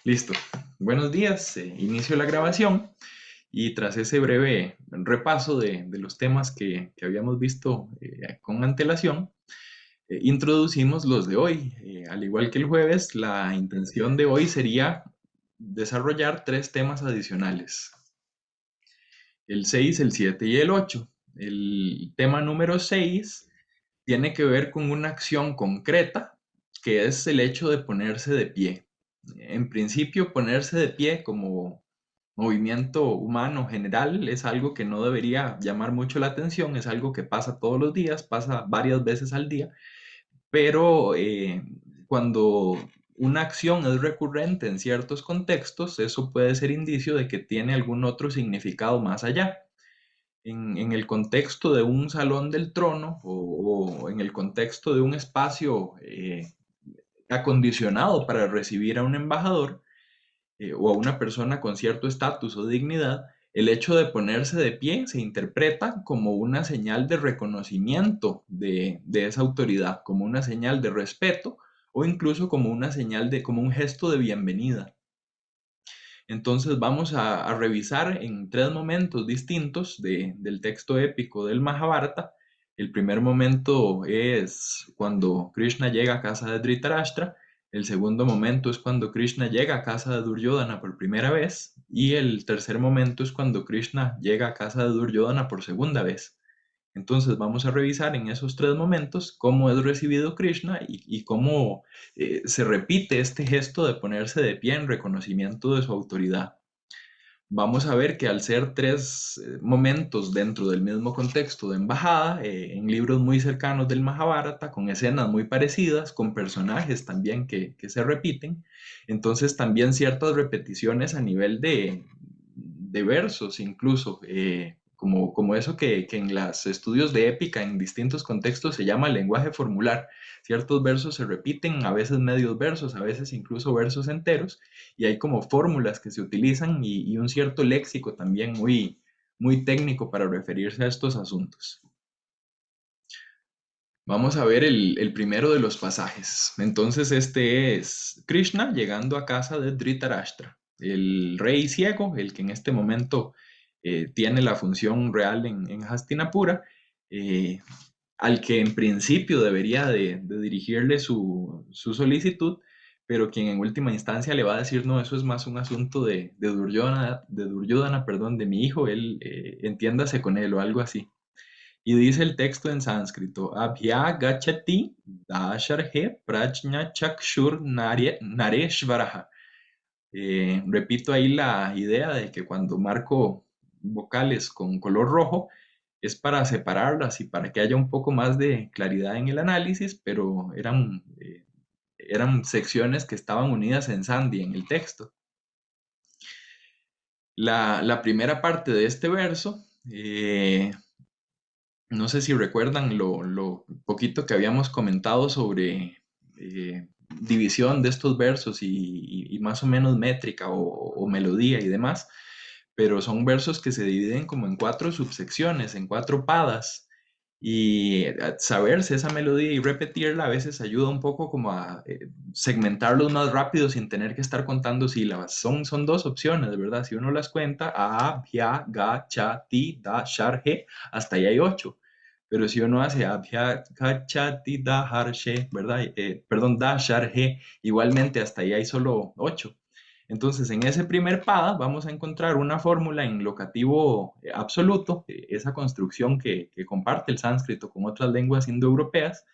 Listo. Buenos días. Inicio la grabación y tras ese breve repaso de los temas que habíamos visto con antelación, introducimos los de hoy. Al igual que el jueves, la intención de hoy sería desarrollar tres temas adicionales: el 6, el 7 y el 8. El tema número 6 tiene que ver con una acción concreta, que es el hecho de ponerse de pie. En principio, ponerse de pie como movimiento humano general es algo que no debería llamar mucho la atención, es algo que pasa todos los días, pasa varias veces al día, pero cuando una acción es recurrente en ciertos contextos, eso puede ser indicio de que tiene algún otro significado más allá. En el contexto de un salón del trono o en el contexto de un espacio acondicionado para recibir a un embajador o a una persona con cierto estatus o dignidad, el hecho de ponerse de pie se interpreta como una señal de reconocimiento de esa autoridad, como una señal de respeto o incluso como una señal de, como un gesto de bienvenida. Entonces vamos a revisar en tres momentos distintos del texto épico del Mahabharata. El primer momento es cuando Krishna llega a casa de Dhritarashtra. El segundo momento es cuando Krishna llega a casa de Duryodhana por primera vez. Y el tercer momento es cuando Krishna llega a casa de Duryodhana por segunda vez. Entonces vamos a revisar en esos tres momentos cómo es recibido Krishna y cómo se repite este gesto de ponerse de pie en reconocimiento de su autoridad. Vamos a ver que al ser tres momentos dentro del mismo contexto de embajada, en libros muy cercanos del Mahabharata, con escenas muy parecidas, con personajes también que se repiten, entonces también ciertas repeticiones a nivel de versos incluso, como eso que en los estudios de épica en distintos contextos se llama lenguaje formular. Ciertos versos se repiten, a veces medios versos, a veces incluso versos enteros, y hay como fórmulas que se utilizan y un cierto léxico también muy técnico para referirse a estos asuntos. Vamos a ver el primero de los pasajes. Entonces este es Krishna llegando a casa de Dhritarashtra, el rey ciego, el que en este momento tiene la función real en Hastinapura, eh, al que en principio debería de dirigirle su solicitud, pero quien en última instancia le va a decir, no, eso es más un asunto de Duryodhana, perdón, de mi hijo, él entiéndase con él o algo así. Y dice el texto en sánscrito, Abhya gachati dasharhe prajna chakshur nareshvaraha. Repito ahí la idea de que cuando marco vocales con color rojo es para separarlas y para que haya un poco más de claridad en el análisis, pero eran secciones que estaban unidas en sandhi en el texto. La primera parte de este verso, no sé si recuerdan lo poquito que habíamos comentado sobre división de estos versos y más o menos métrica o melodía y demás, pero son versos que se dividen como en cuatro subsecciones, en cuatro padas. Y saberse esa melodía y repetirla a veces ayuda un poco como a segmentarlos más rápido sin tener que estar contando sílabas. Son dos opciones, de verdad. Si uno las cuenta, a, bhya, ga, cha, ti, da, shar, he, hasta ahí hay 8. Pero si uno hace a, bhya, ga, cha, ti, da, har, she, ¿verdad? Perdón, da, shar, he, igualmente hasta ahí hay solo 8. Entonces, en ese primer pada vamos a encontrar una fórmula en locativo absoluto, esa construcción que comparte el sánscrito con otras lenguas indoeuropeas,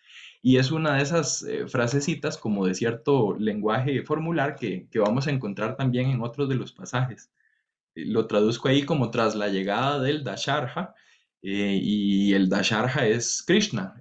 y es una de esas frasecitas como de cierto lenguaje formular que vamos a encontrar también en otros de los pasajes. Lo traduzco ahí como tras la llegada del Dasharja, y el Dasharja es Krishna.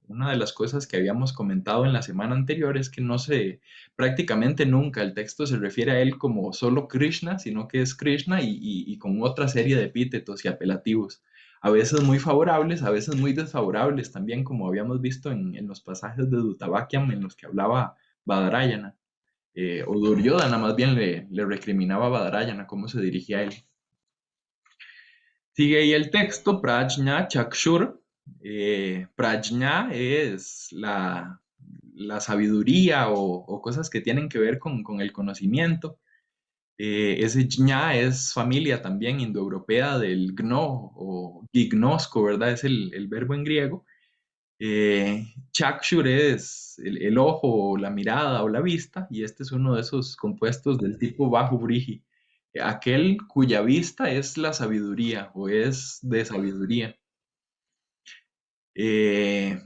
Una de las cosas que habíamos comentado en la semana anterior es que no se, prácticamente nunca el texto se refiere a él como solo Krishna, sino que es Krishna y con otra serie de epítetos y apelativos, a veces muy favorables, a veces muy desfavorables también, como habíamos visto en los pasajes de Dutavakyam en los que hablaba Badarayana. o Duryodhana más bien le recriminaba a Badarayana cómo se dirigía a él. Sigue ahí el texto, Prajna Chakshur. Prajna es la sabiduría o cosas que tienen que ver con el conocimiento. Ese Jña es familia también indoeuropea del Gno o Gignosco, ¿verdad? Es el verbo en griego. Chakshur es el ojo, o la mirada o la vista, y este es uno de esos compuestos del tipo bajo briji, aquel cuya vista es la sabiduría o es de sabiduría. Eh,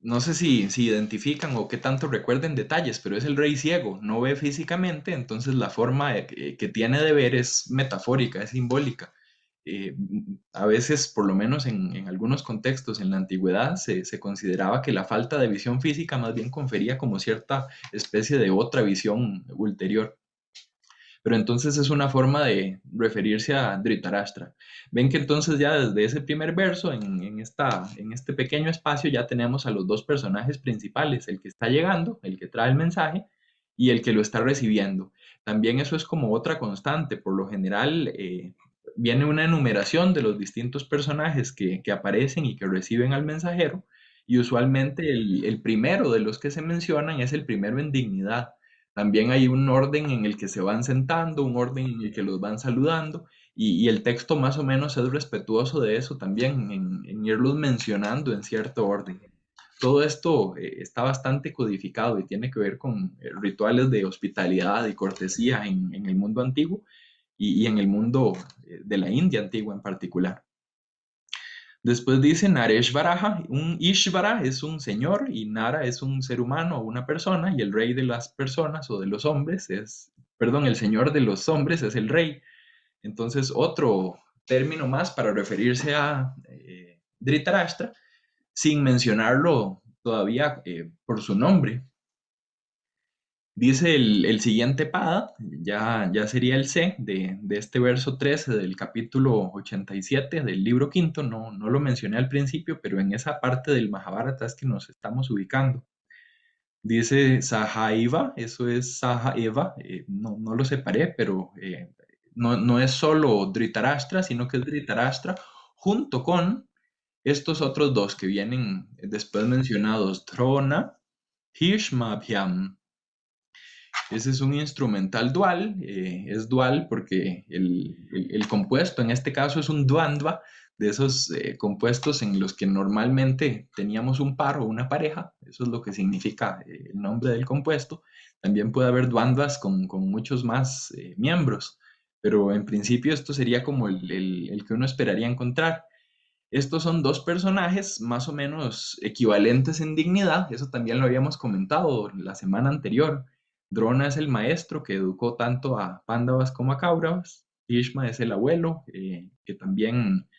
no sé si identifican o qué tanto recuerden detalles, pero es el rey ciego, no ve físicamente, entonces la forma que tiene de ver es metafórica, es simbólica. A veces, por lo menos en algunos contextos en la antigüedad, se consideraba que la falta de visión física más bien confería como cierta especie de otra visión ulterior. Pero entonces es una forma de referirse a Dhritarashtra. Ven que entonces ya desde ese primer verso, en este pequeño espacio, ya tenemos a los dos personajes principales, el que está llegando, el que trae el mensaje, y el que lo está recibiendo. También eso es como otra constante. Por lo general, viene una enumeración de los distintos personajes que aparecen y que reciben al mensajero, y usualmente el primero de los que se mencionan es el primero en dignidad. También hay un orden en el que se van sentando, un orden en el que los van saludando, y el texto más o menos es respetuoso de eso también, en irlos mencionando en cierto orden. Todo esto está bastante codificado y tiene que ver con rituales de hospitalidad y cortesía en el mundo antiguo y en el mundo de la India antigua en particular. Después dice Nareshvaraja, un Ishvara es un señor y Nara es un ser humano o una persona y el rey de las personas o de los hombres es, perdón, el señor de los hombres es el rey. Entonces, otro término más para referirse a Dhritarashtra sin mencionarlo todavía por su nombre. Dice el siguiente pada, ya sería el C de este verso 13 del capítulo 87 del libro quinto, no lo mencioné al principio, pero en esa parte del Mahabharata es que nos estamos ubicando. Dice Sahaiva, eso es Sahaeva, no lo separé, pero no es solo Dhritarashtra, sino que es Dhritarashtra junto con estos otros dos que vienen después mencionados, Drona, Bhishmabhyam. Ese es un instrumental dual, es dual porque el compuesto en este caso es un dvandva, de esos compuestos en los que normalmente teníamos un par o una pareja, eso es lo que significa el nombre del compuesto. También puede haber dvandvas con muchos más miembros, pero en principio esto sería como el que uno esperaría encontrar. Estos son dos personajes más o menos equivalentes en dignidad, eso también lo habíamos comentado la semana anterior. Drona es el maestro que educó tanto a Pándavas como a Kauravas. Bhishma es el abuelo que también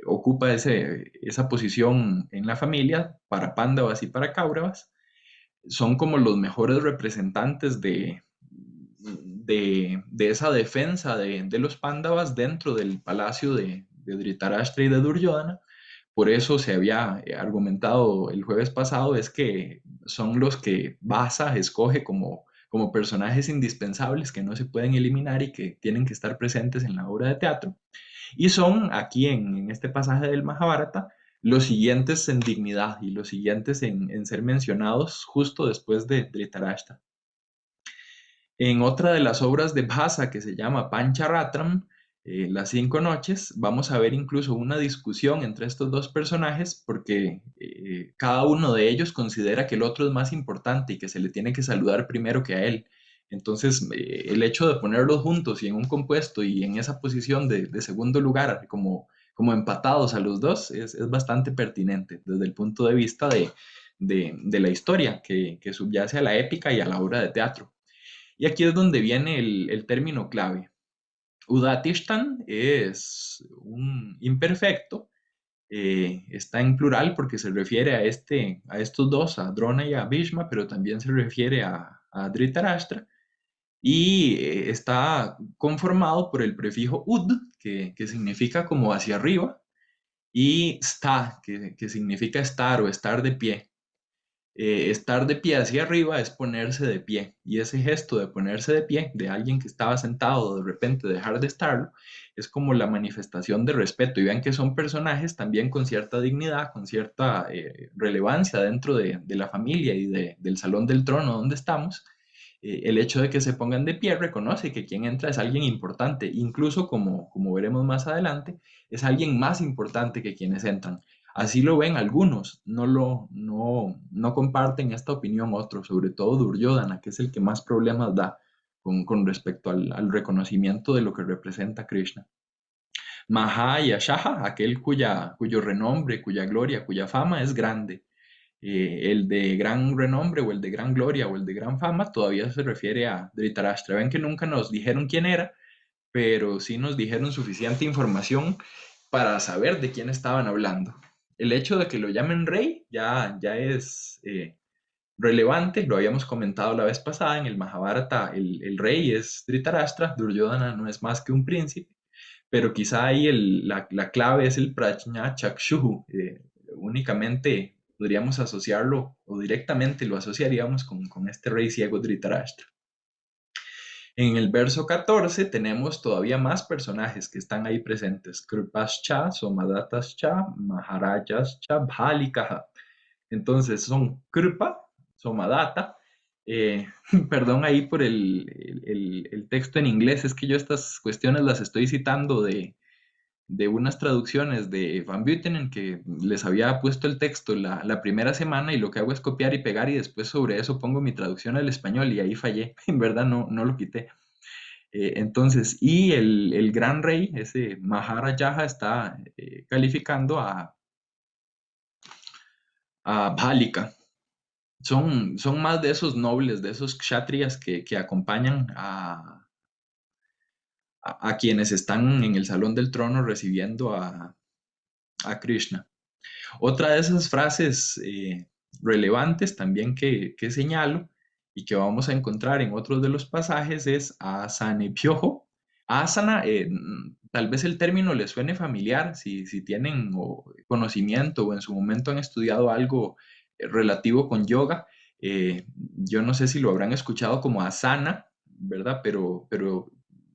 ocupa esa posición en la familia para Pándavas y para Kauravas. Son como los mejores representantes de esa defensa de los Pándavas dentro del palacio de Dhritarashtra y de Duryodhana. Por eso se había argumentado el jueves pasado, es que son los que Vasa escoge como personajes indispensables que no se pueden eliminar y que tienen que estar presentes en la obra de teatro. Y son aquí en este pasaje del Mahabharata los siguientes en dignidad y los siguientes en ser mencionados justo después de Dhritarashtra. En otra de las obras de Bhasa que se llama Pancharatram, Las Cinco Noches, vamos a ver incluso una discusión entre estos dos personajes porque cada uno de ellos considera que el otro es más importante y que se le tiene que saludar primero que a él. Entonces, el hecho de ponerlos juntos y en un compuesto y en esa posición de segundo lugar, como empatados a los dos, es bastante pertinente desde el punto de vista de la historia que subyace a la épica y a la obra de teatro. Y aquí es donde viene el término clave. Udatishtan es un imperfecto, está en plural porque se refiere a estos dos, a Drona y a Bhishma, pero también se refiere a Dhritarashtra, y está conformado por el prefijo ud, que significa como hacia arriba, y sta, que significa estar o estar de pie. estar de pie hacia arriba es ponerse de pie. Y ese gesto de ponerse de pie, de alguien que estaba sentado, de repente dejar de estarlo, es como la manifestación de respeto. Y vean que son personajes también con cierta dignidad, con cierta relevancia dentro de la familia y del salón del trono donde estamos. El hecho de que se pongan de pie reconoce que quien entra es alguien importante, incluso como veremos más adelante, es alguien más importante que quienes entran. Así lo ven algunos, no comparten esta opinión otros, sobre todo Duryodhana, que es el que más problemas da con respecto al reconocimiento de lo que representa Krishna. Maha y Ashaha, aquel cuyo renombre, cuya gloria, cuya fama es grande. El de gran renombre o el de gran gloria o el de gran fama todavía se refiere a Dhritarashtra. Ven que nunca nos dijeron quién era, pero sí nos dijeron suficiente información para saber de quién estaban hablando. El hecho de que lo llamen rey ya es relevante, lo habíamos comentado la vez pasada en el Mahabharata, el rey es Dhritarashtra, Duryodhana no es más que un príncipe, pero quizá ahí la clave es el Prajna Chakshuhu, únicamente podríamos asociarlo o directamente lo asociaríamos con este rey ciego Dhritarashtra. En el verso 14 tenemos todavía más personajes que están ahí presentes. Krupascha, Somadatascha, Maharajascha, Bhalikaha. Entonces son Krupa, Somadatta. eh, Perdón ahí por el texto en inglés, es que yo estas cuestiones las estoy citando de unas traducciones de Van Buitenen que les había puesto el texto la primera semana y lo que hago es copiar y pegar y después sobre eso pongo mi traducción al español y ahí fallé, en verdad no lo quité. Entonces, y el gran rey, ese Maharajaha, está calificando a Bhalika. Son más de esos nobles, de esos kshatriyas que acompañan a quienes están en el salón del trono recibiendo a Krishna. Otra de esas frases relevantes también que señalo y que vamos a encontrar en otros de los pasajes es asanepyojo. Asana, tal vez el término les suene familiar si tienen conocimiento o en su momento han estudiado algo relativo con yoga. Yo no sé si lo habrán escuchado como asana, ¿verdad? Pero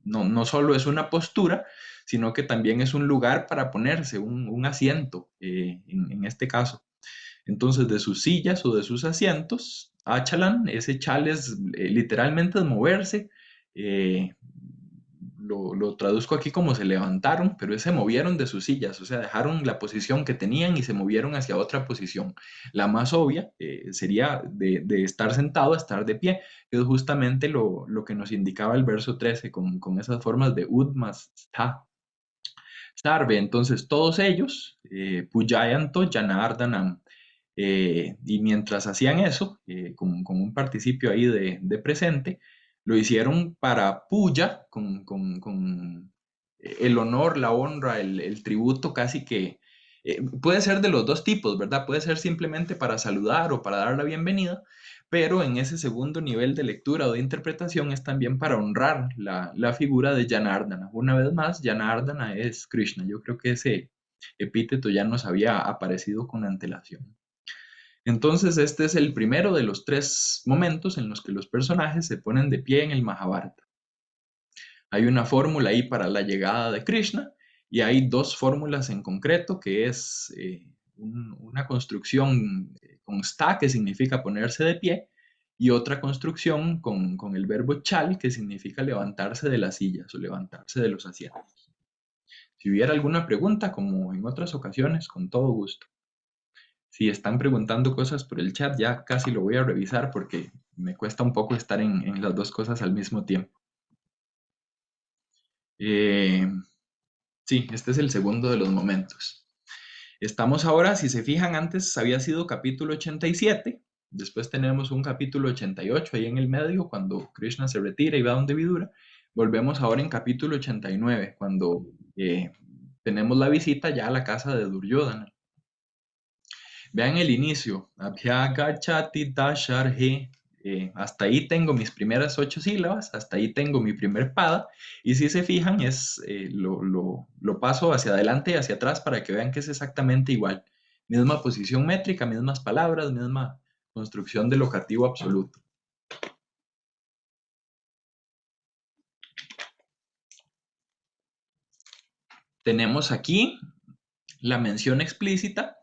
no solo es una postura, sino que también es un lugar para ponerse, un asiento, en este caso. Entonces, de sus sillas o de sus asientos, achalan, ese chal es literalmente es moverse. eh, lo traduzco aquí como se levantaron, pero se movieron de sus sillas, o sea, dejaron la posición que tenían y se movieron hacia otra posición. La más obvia sería de estar sentado a estar de pie, que es justamente lo que nos indicaba el verso 13 con esas formas de ud más sta. Sarve, entonces todos ellos, Pujayanto Janardanam, y mientras hacían eso, con un participio ahí de presente, lo hicieron para Puya, con el honor, la honra, el tributo casi que puede ser de los dos tipos, ¿verdad? Puede ser simplemente para saludar o para dar la bienvenida, pero en ese segundo nivel de lectura o de interpretación es también para honrar la figura de Janardana. Una vez más, Janardana es Krishna. Yo creo que ese epíteto ya nos había aparecido con antelación. Entonces, este es el primero de los tres momentos en los que los personajes se ponen de pie en el Mahabharata. Hay una fórmula ahí para la llegada de Krishna y hay dos fórmulas en concreto, que es una construcción con sta, que significa ponerse de pie, y otra construcción con el verbo chal, que significa levantarse de las sillas o levantarse de los asientos. Si hubiera alguna pregunta, como en otras ocasiones, con todo gusto. Si están preguntando cosas por el chat, ya casi lo voy a revisar porque me cuesta un poco estar en las dos cosas al mismo tiempo. Eh, sí, este es el segundo de los momentos. Estamos ahora, si se fijan, antes había sido capítulo 87, después tenemos un capítulo 88 ahí en el medio, cuando Krishna se retira y va donde Vidura. Volvemos ahora en capítulo 89, cuando tenemos la visita ya a la casa de Duryodhana. Vean el inicio. Abhyagachati dasharhe. Hasta ahí tengo mis primeras 8 sílabas, hasta ahí tengo mi primer pada, y si se fijan, lo paso hacia adelante y hacia atrás para que vean que es exactamente igual. Misma posición métrica, mismas palabras, misma construcción de locativo absoluto. Tenemos aquí la mención explícita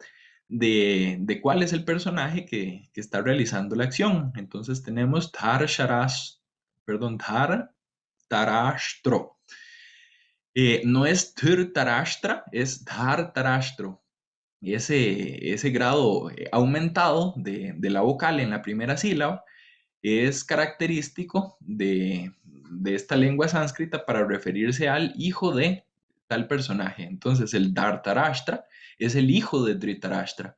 de cuál es el personaje que está realizando la acción. Entonces tenemos Dhar Tarashtro. No es Dhar Tarashtra, es Dhar Tarashtro. Ese grado aumentado de la vocal en la primera sílaba es característico de esta lengua sánscrita para referirse al hijo de tal personaje. Entonces, el Dhartarashtra es el hijo de Dhritarashtra.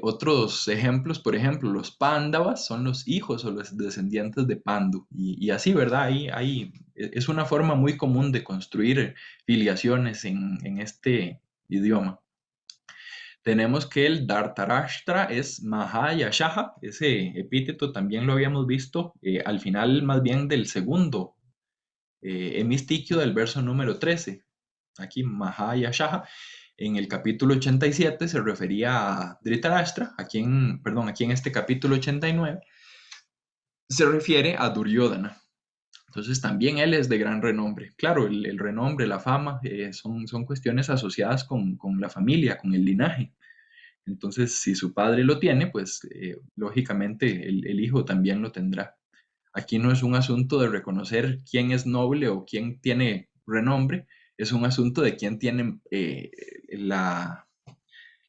Otros ejemplos, por ejemplo, los Pándavas son los hijos o los descendientes de Pandu. Y así, ¿verdad? Es una forma muy común de construir filiaciones en este idioma. Tenemos que el Dhartarashtra es Mahayashaha, ese epíteto también lo habíamos visto al final más bien del segundo hemistiquio del verso número 13. Aquí Mahayashaha, en el capítulo 87 se refería a Dhritarashtra, aquí en este capítulo 89 se refiere a Duryodhana. Entonces también él es de gran renombre. Claro, el renombre, la fama, son cuestiones asociadas con la familia, con el linaje. Entonces, si su padre lo tiene, pues lógicamente el hijo también lo tendrá. Aquí no es un asunto de reconocer quién es noble o quién tiene renombre, es un asunto de quién tiene la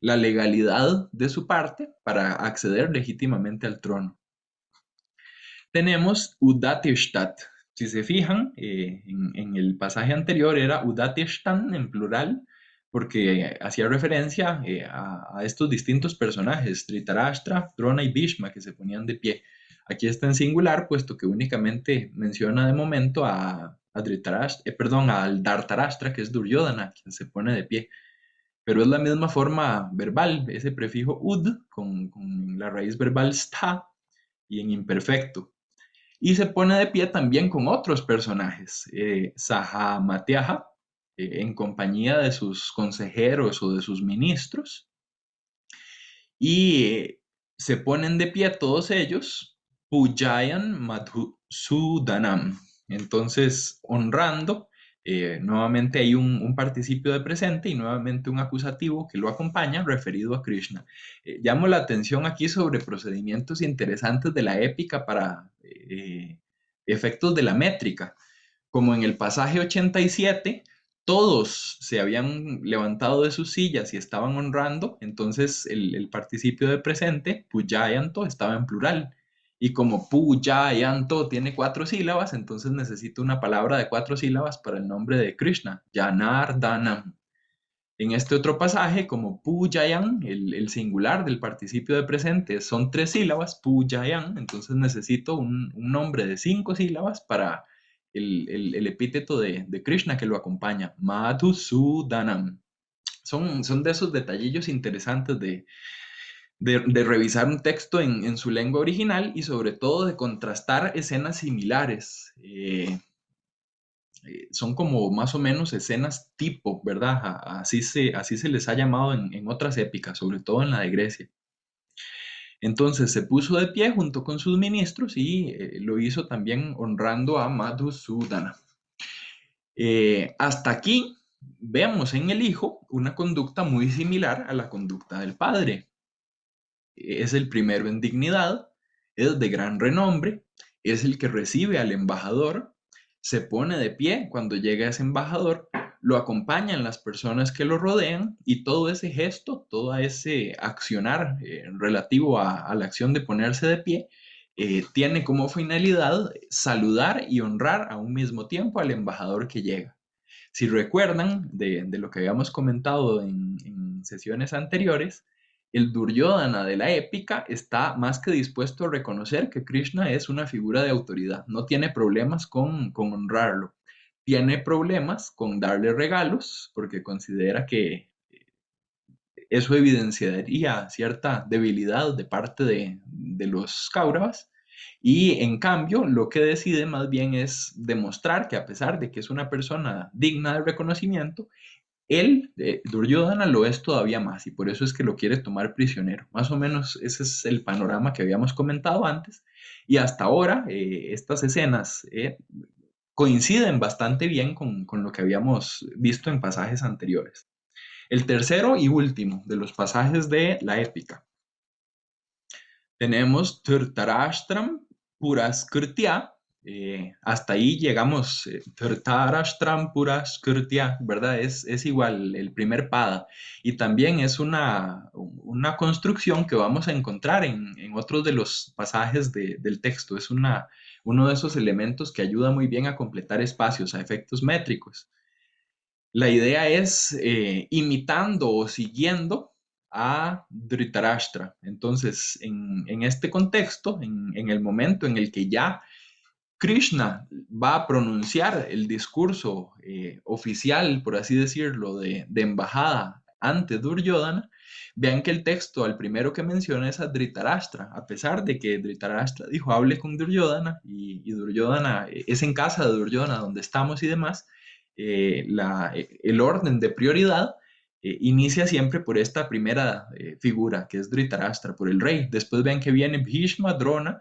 legalidad de su parte para acceder legítimamente al trono. Tenemos Udatishtat. Si se fijan, en el pasaje anterior era Udatishtan en plural, porque hacía referencia a estos distintos personajes, Dhritarashtra, Drona y Bhishma, que se ponían de pie. Aquí está en singular, puesto que únicamente menciona de momento al Dhartarashtra, que es Duryodhana, quien se pone de pie. Pero es la misma forma verbal, ese prefijo ud con la raíz verbal sta y en imperfecto. Y se pone de pie también con otros personajes, Sahamatyaha, en compañía de sus consejeros o de sus ministros, y se ponen de pie todos ellos, Pujayan Madhusudanam. Entonces, honrando, nuevamente hay un participio de presente y nuevamente un acusativo que lo acompaña referido a Krishna. Llamo la atención aquí sobre procedimientos interesantes de la épica para efectos de la métrica. Como en el pasaje 87, todos se habían levantado de sus sillas y estaban honrando, entonces el participio de presente, pujayanto, estaba en plural. Y como pujayanto tiene 4 sílabas, entonces necesito una palabra de 4 sílabas para el nombre de Krishna, Janardhanam. En este otro pasaje, como pujayan, el singular del participio de presente son 3 sílabas, pujayan, entonces necesito un nombre de 5 sílabas para el epíteto de Krishna que lo acompaña, Madhusudanam. Son de esos detallillos interesantes de revisar un texto en su lengua original y sobre todo de contrastar escenas similares. Son como más o menos escenas tipo, ¿verdad? Así se les ha llamado en otras épicas, sobre todo en la de Grecia. Entonces se puso de pie junto con sus ministros y lo hizo también honrando a Madhusudana. Hasta aquí vemos en el hijo una conducta muy similar a la conducta del padre. Es el primero en dignidad, es de gran renombre, es el que recibe al embajador, se pone de pie cuando llega ese embajador, lo acompañan las personas que lo rodean y todo ese gesto, todo ese accionar relativo a la acción de ponerse de pie, tiene como finalidad saludar y honrar a un mismo tiempo al embajador que llega. Si recuerdan de lo que habíamos comentado en sesiones anteriores, el Duryodhana de la épica está más que dispuesto a reconocer que Krishna es una figura de autoridad. No tiene problemas con honrarlo. Tiene problemas con darle regalos porque considera que eso evidenciaría cierta debilidad de parte de los Kauravas. Y en cambio, lo que decide más bien es demostrar que a pesar de que es una persona digna de reconocimiento, Duryodhana lo es todavía más y por eso es que lo quiere tomar prisionero. Más o menos ese es el panorama que habíamos comentado antes y hasta ahora estas escenas coinciden bastante bien con lo que habíamos visto en pasajes anteriores. El tercero y último de los pasajes de la épica. Tenemos Dhritarashtram Puraskritya. Hasta ahí llegamos. Dhritarashtram Puraskritya, ¿verdad? Es igual el primer pada. Y también es una construcción que vamos a encontrar en otros de los pasajes del texto. Es uno de esos elementos que ayuda muy bien a completar espacios, a efectos métricos. La idea es imitando o siguiendo a Dhritarashtra. Entonces, en este contexto, en el momento en el que ya Krishna va a pronunciar el discurso oficial, por así decirlo, de embajada ante Duryodhana, vean que el texto al primero que menciona es a Dhritarashtra, a pesar de que Dhritarashtra dijo hable con Duryodhana y Duryodhana es en casa de Duryodhana donde estamos y demás, el orden de prioridad inicia siempre por esta primera figura que es Dhritarashtra, por el rey. Después vean que viene Bhishma, Drona,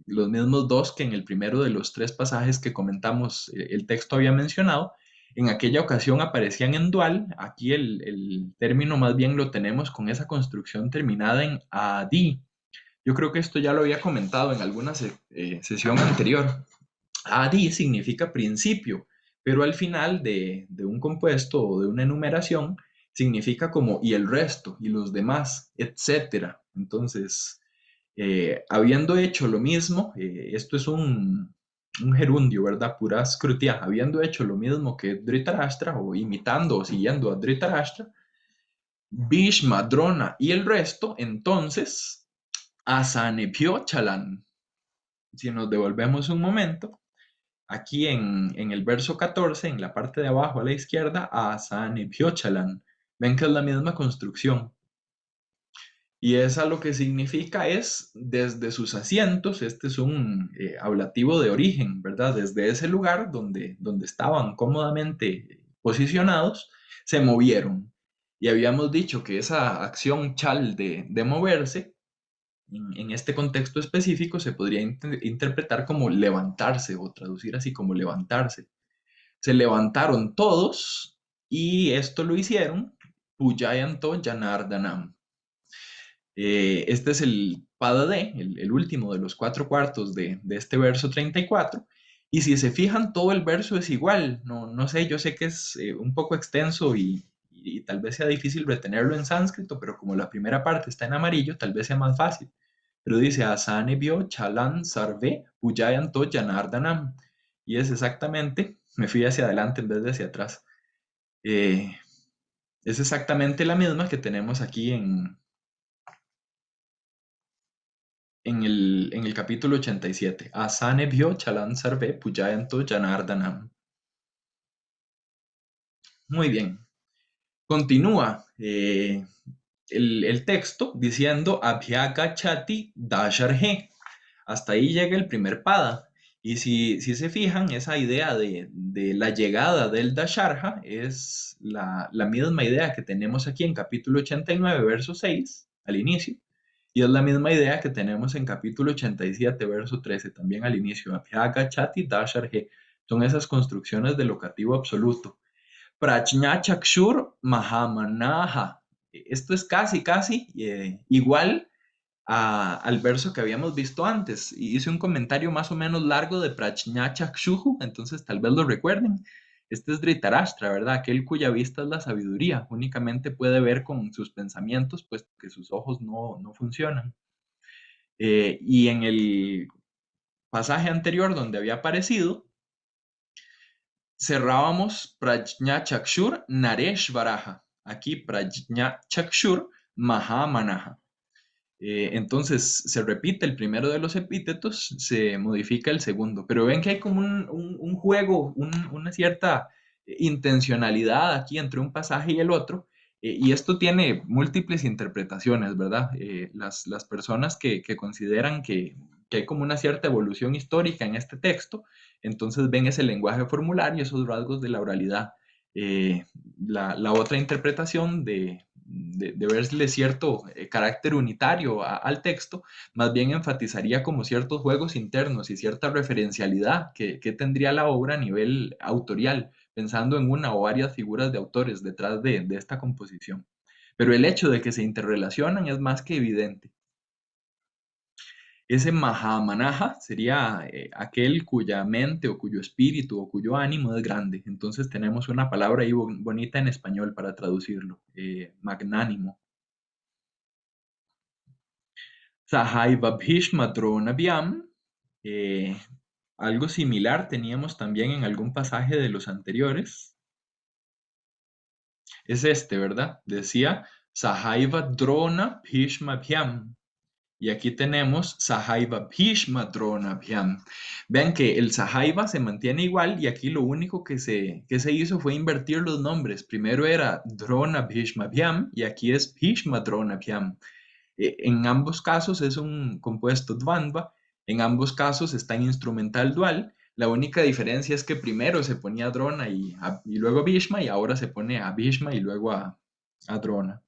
los mismos dos que en el primero de los tres pasajes que comentamos el texto había mencionado. En aquella ocasión aparecían en dual, aquí el término más bien lo tenemos con esa construcción terminada en adi. Yo creo que esto ya lo había comentado en alguna sesión anterior. Adi significa principio, pero al final de un compuesto o de una enumeración significa como y el resto, y los demás, etcétera. Entonces, habiendo hecho lo mismo, esto es un gerundio, ¿verdad? Pura scrutia, habiendo hecho lo mismo que Dhritarashtra, o imitando o siguiendo a Dhritarashtra, Bhishma, Drona y el resto, entonces, Asanebhyo Chalan. Si nos devolvemos un momento, aquí en el verso 14, en la parte de abajo a la izquierda, Asanebhyo Chalan. Ven que es la misma construcción. Y esa lo que significa es desde sus asientos, este es un ablativo de origen, ¿verdad? Desde ese lugar donde estaban cómodamente posicionados, se movieron. Y habíamos dicho que esa acción chal de moverse, en este contexto específico, se podría interpretar como levantarse o traducir así como levantarse. Se levantaron todos y esto lo hicieron Pujayanto Janardanam. Este es el Pada D, el último de los cuatro cuartos de este verso 34. Y si se fijan, todo el verso es igual. No sé, yo sé que es un poco extenso y tal vez sea difícil retenerlo en sánscrito, pero como la primera parte está en amarillo, tal vez sea más fácil. Pero dice Asane Bio Chalan Sarve Pujayanto Janardanam. Y es exactamente, me fui hacia adelante en vez de hacia atrás. Eh, es exactamente la misma que tenemos aquí en el capítulo 87. Asane vio chalan sarve pujayanto janardanam. Muy bien. Continúa el texto diciendo Abhyagachati dasharhe. Hasta ahí llega el primer pada. Y si se fijan, esa idea de la llegada del Dasharha es la misma idea que tenemos aquí en capítulo 89, verso 6, al inicio. Y es la misma idea que tenemos en capítulo 87, verso 13, también al inicio. Abhyaga chati dasharhe. Son esas construcciones de locativo absoluto. Prajna chakshur mahamanaha. Esto es casi igual al verso que habíamos visto antes. Hice un comentario más o menos largo de Prajna chakshuhu, entonces tal vez lo recuerden. Este es Dhritarashtra, ¿verdad? Aquel cuya vista es la sabiduría. Únicamente puede ver con sus pensamientos, puesto que sus ojos no funcionan. Y en el pasaje anterior donde había aparecido, cerrábamos Prajna Chakshur Nareshvaraha. Aquí Prajna Chakshur Mahamanaha. Entonces se repite el primero de los epítetos, se modifica el segundo, pero ven que hay como un juego, una cierta intencionalidad aquí entre un pasaje y el otro, y esto tiene múltiples interpretaciones, ¿verdad? Las personas que consideran que hay como una cierta evolución histórica en este texto, entonces ven ese lenguaje formular y esos rasgos de la oralidad. eh, la otra interpretación de verle cierto carácter unitario al texto, más bien enfatizaría como ciertos juegos internos y cierta referencialidad que tendría la obra a nivel autorial, pensando en una o varias figuras de autores detrás de esta composición. Pero el hecho de que se interrelacionan es más que evidente. Ese Mahamanaha sería aquel cuya mente o cuyo espíritu o cuyo ánimo es grande. Entonces tenemos una palabra ahí bonita en español para traducirlo, magnánimo. Sahaiva Bhishma Dronabhyam, eh, algo similar teníamos también en algún pasaje de los anteriores. Es este, ¿verdad? Decía Sahaiva Drona Bhishma Bhyam. Y aquí tenemos Sahaiva Bhishma Dronabhyam. Vean que el Sahaiva se mantiene igual y aquí lo único que se hizo fue invertir los nombres. Primero era Drona Bhishma Bhyam y aquí es Bhishma Dronabhyam. En ambos casos es un compuesto Dvandva, en ambos casos está en instrumental dual. La única diferencia es que primero se ponía Drona y luego Bhishma y ahora se pone a Bhishma y luego a Drona.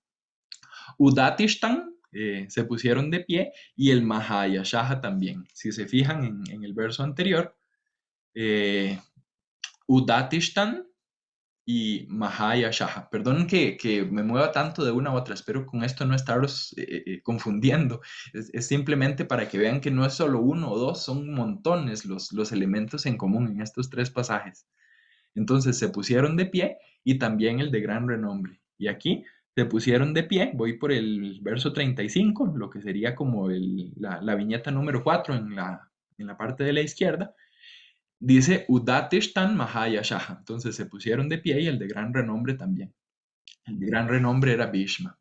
Udatishtan se pusieron de pie y el Mahayashaha también. Si se fijan en el verso anterior, eh, Udatishtan y Mahayashaha. Perdonen que me mueva tanto de una a otra, espero con esto no estaros confundiendo. Es simplemente para que vean que no es solo uno o dos, son montones los elementos en común en estos tres pasajes. Entonces se pusieron de pie y también el de gran renombre. Y aquí se pusieron de pie, voy por el verso 35, lo que sería como la viñeta número 4 en la parte de la izquierda. Dice Udatishtan Mahayashaha. Entonces se pusieron de pie y el de gran renombre también. El de gran renombre era Bhishma.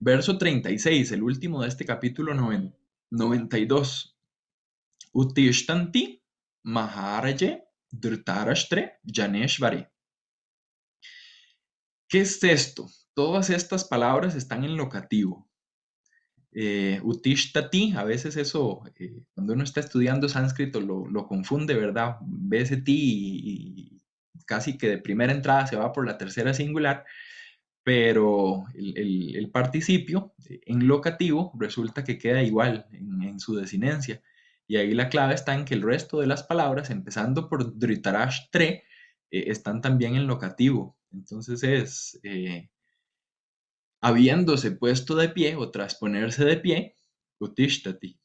Verso 36, el último de este capítulo 92. Utishtanti Maharaje Dhritarashtre Janeshvare. ¿Qué es esto? Todas estas palabras están en locativo. Utishtati, a veces eso, cuando uno está estudiando sánscrito, lo confunde, ¿verdad? Ve ese ti y casi que de primera entrada se va por la tercera singular, pero el participio en locativo resulta que queda igual en su desinencia. Y ahí la clave está en que el resto de las palabras, empezando por Dhritarashtre, están también en locativo. Entonces habiéndose puesto de pie o tras ponerse de pie, Utishtati,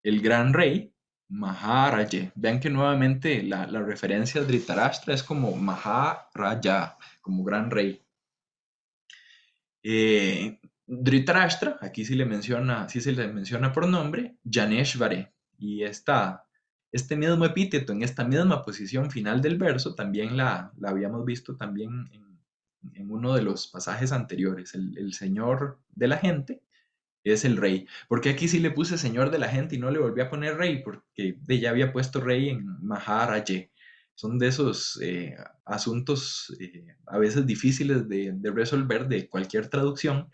el gran rey, Maharaja. Vean que nuevamente la referencia a Dhritarashtra es como Maharaja, como gran rey. Dhritarashtra, aquí sí se le menciona por nombre, Janeshvare, y este mismo epíteto en esta misma posición final del verso también la habíamos visto también en uno de los pasajes anteriores. El señor de la gente es el rey. Porque aquí sí le puse señor de la gente y no le volví a poner rey, porque ya había puesto rey en Maharaja. Son de esos asuntos a veces difíciles de resolver de cualquier traducción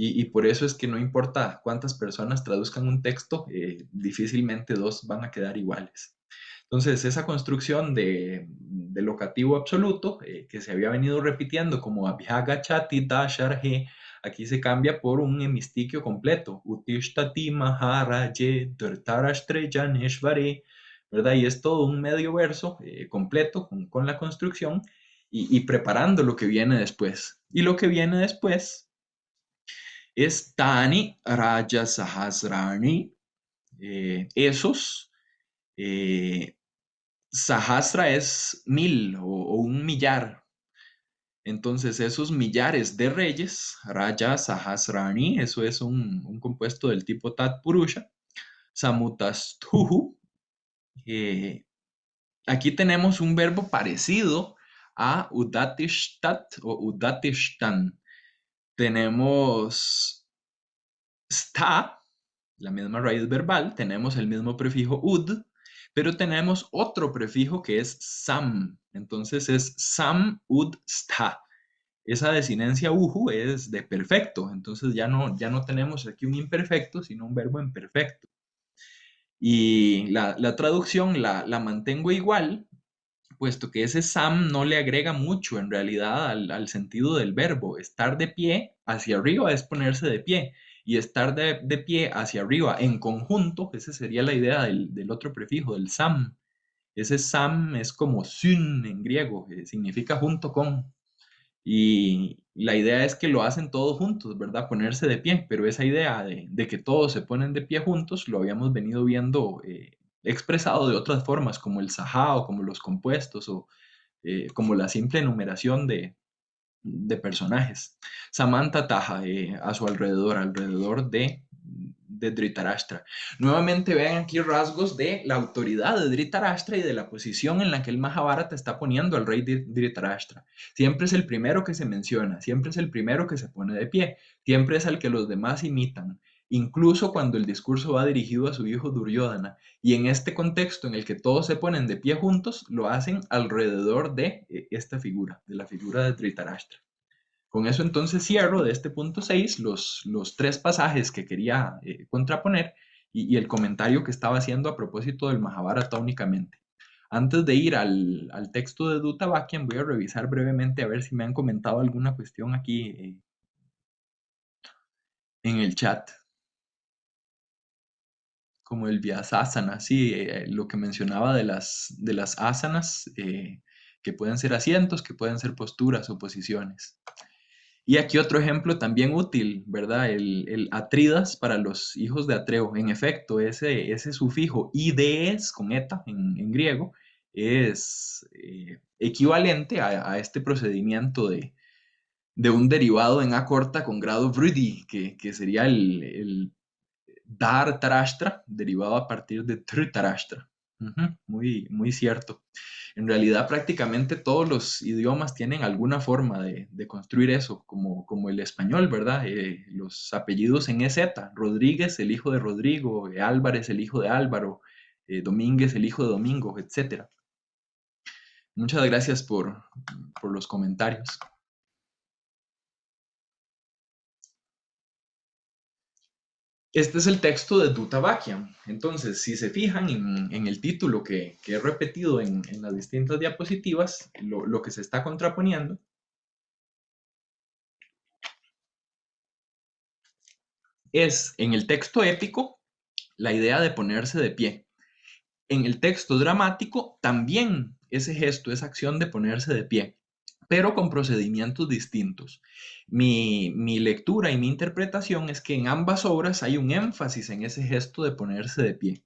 y por eso es que no importa cuántas personas traduzcan un texto, difícilmente dos van a quedar iguales. Entonces, esa construcción de locativo absoluto que se había venido repitiendo como Abhyaga Chati Dasharhe, aquí se cambia por un hemistiquio completo. Utishtati Maharaje Dhritarashtre Janeshvare, ¿verdad? Y es todo un medio verso completo con la construcción y preparando lo que viene después. Y lo que viene después es Tani Raja Sahasrani, esos. eh, Sahasra es 1000 o un millar. Entonces, esos millares de reyes, Raja Sahasrani, eso es un compuesto del tipo Tat Purusha, Samutastuhu. eh, Aquí tenemos un verbo parecido a Udatishtat o Udatishtan. Tenemos sta, la misma raíz verbal, tenemos el mismo prefijo ud, pero tenemos otro prefijo que es sam. Entonces es sam ud sta. Esa desinencia uju es de perfecto, entonces ya no tenemos aquí un imperfecto, sino un verbo imperfecto. Y la traducción la mantengo igual, puesto que ese sam no le agrega mucho en realidad al sentido del verbo. Estar de pie hacia arriba es ponerse de pie, y estar de pie hacia arriba en conjunto, esa sería la idea del otro prefijo, del sam. Ese sam es como syn en griego, significa junto con. Y la idea es que lo hacen todos juntos, ¿verdad? Ponerse de pie, pero esa idea de que todos se ponen de pie juntos lo habíamos venido viendo expresado de otras formas, como el sajá o como los compuestos o como la simple enumeración de personajes. Samantha Taja a su alrededor de Dhritarashtra. Nuevamente vean aquí rasgos de la autoridad de Dhritarashtra y de la posición en la que el Mahabharata está poniendo al rey Dhritarashtra. Siempre es el primero que se menciona, siempre es el primero que se pone de pie, siempre es al que los demás imitan, incluso cuando el discurso va dirigido a su hijo Duryodhana. Y en este contexto en el que todos se ponen de pie juntos, lo hacen alrededor de esta figura, de la figura de Dhritarashtra. Con eso entonces cierro de este punto 6 los tres pasajes que quería contraponer y el comentario que estaba haciendo a propósito del Mahabharata únicamente. Antes de ir al texto de Dutta Vakyan, voy a revisar brevemente a ver si me han comentado alguna cuestión aquí en el chat, como el Vyasasana, sí, lo que mencionaba de las asanas, que pueden ser asientos, que pueden ser posturas o posiciones. Y aquí otro ejemplo también útil, ¿verdad? El Atridas para los hijos de Atreo. En efecto, ese sufijo ides con eta en griego es equivalente a este procedimiento de un derivado en A corta con grado Vrudi, que sería el Dar Tarashtra, derivado a partir de Dhritarashtra. Muy, muy cierto. En realidad, prácticamente todos los idiomas tienen alguna forma de construir eso, como el español, ¿verdad? Los apellidos en EZ, Rodríguez, el hijo de Rodrigo, Álvarez, el hijo de Álvaro, Domínguez, el hijo de Domingo, etc. Muchas gracias por los comentarios. Este es el texto de Dutta Vakyan. Entonces, si se fijan en el título que he repetido en las distintas diapositivas, lo que se está contraponiendo es en el texto épico la idea de ponerse de pie. En el texto dramático también ese gesto, esa acción de ponerse de pie, pero con procedimientos distintos. Mi lectura y mi interpretación es que en ambas obras hay un énfasis en ese gesto de ponerse de pie.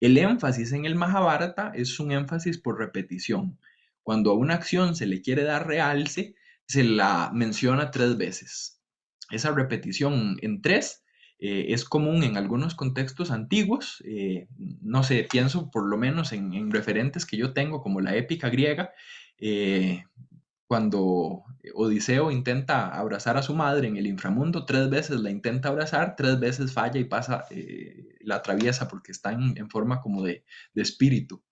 El énfasis en el Mahabharata es un énfasis por repetición. Cuando a una acción se le quiere dar realce, se la menciona 3 veces. Esa repetición en tres es común en algunos contextos antiguos. No sé, pienso por lo menos en referentes que yo tengo, como la épica griega, eh, cuando Odiseo intenta abrazar a su madre en el inframundo, 3 veces la intenta abrazar, 3 veces falla y pasa, la atraviesa porque está en forma como de espíritu.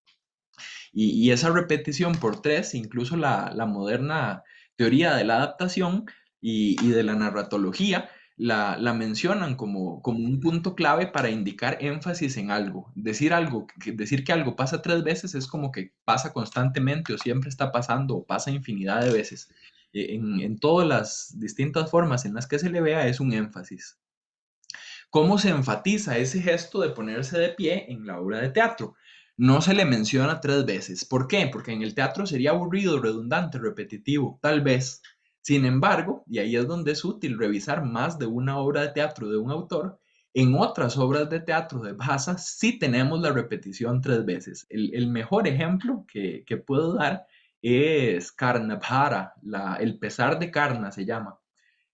Y esa repetición por tres, incluso la moderna teoría de la adaptación y de la narratología, la mencionan como un punto clave para indicar énfasis en algo. Decir que algo pasa 3 veces es como que pasa constantemente o siempre está pasando o pasa infinidad de veces. En todas las distintas formas en las que se le vea es un énfasis. ¿Cómo se enfatiza ese gesto de ponerse de pie en la obra de teatro? No se le menciona 3 veces. ¿Por qué? Porque en el teatro sería aburrido, redundante, repetitivo, tal vez. Sin embargo, y ahí es donde es útil revisar más de una obra de teatro de un autor, en otras obras de teatro de Bhasa sí tenemos la repetición 3 veces. El mejor ejemplo que puedo dar es Karnabhara, el pesar de Karna se llama.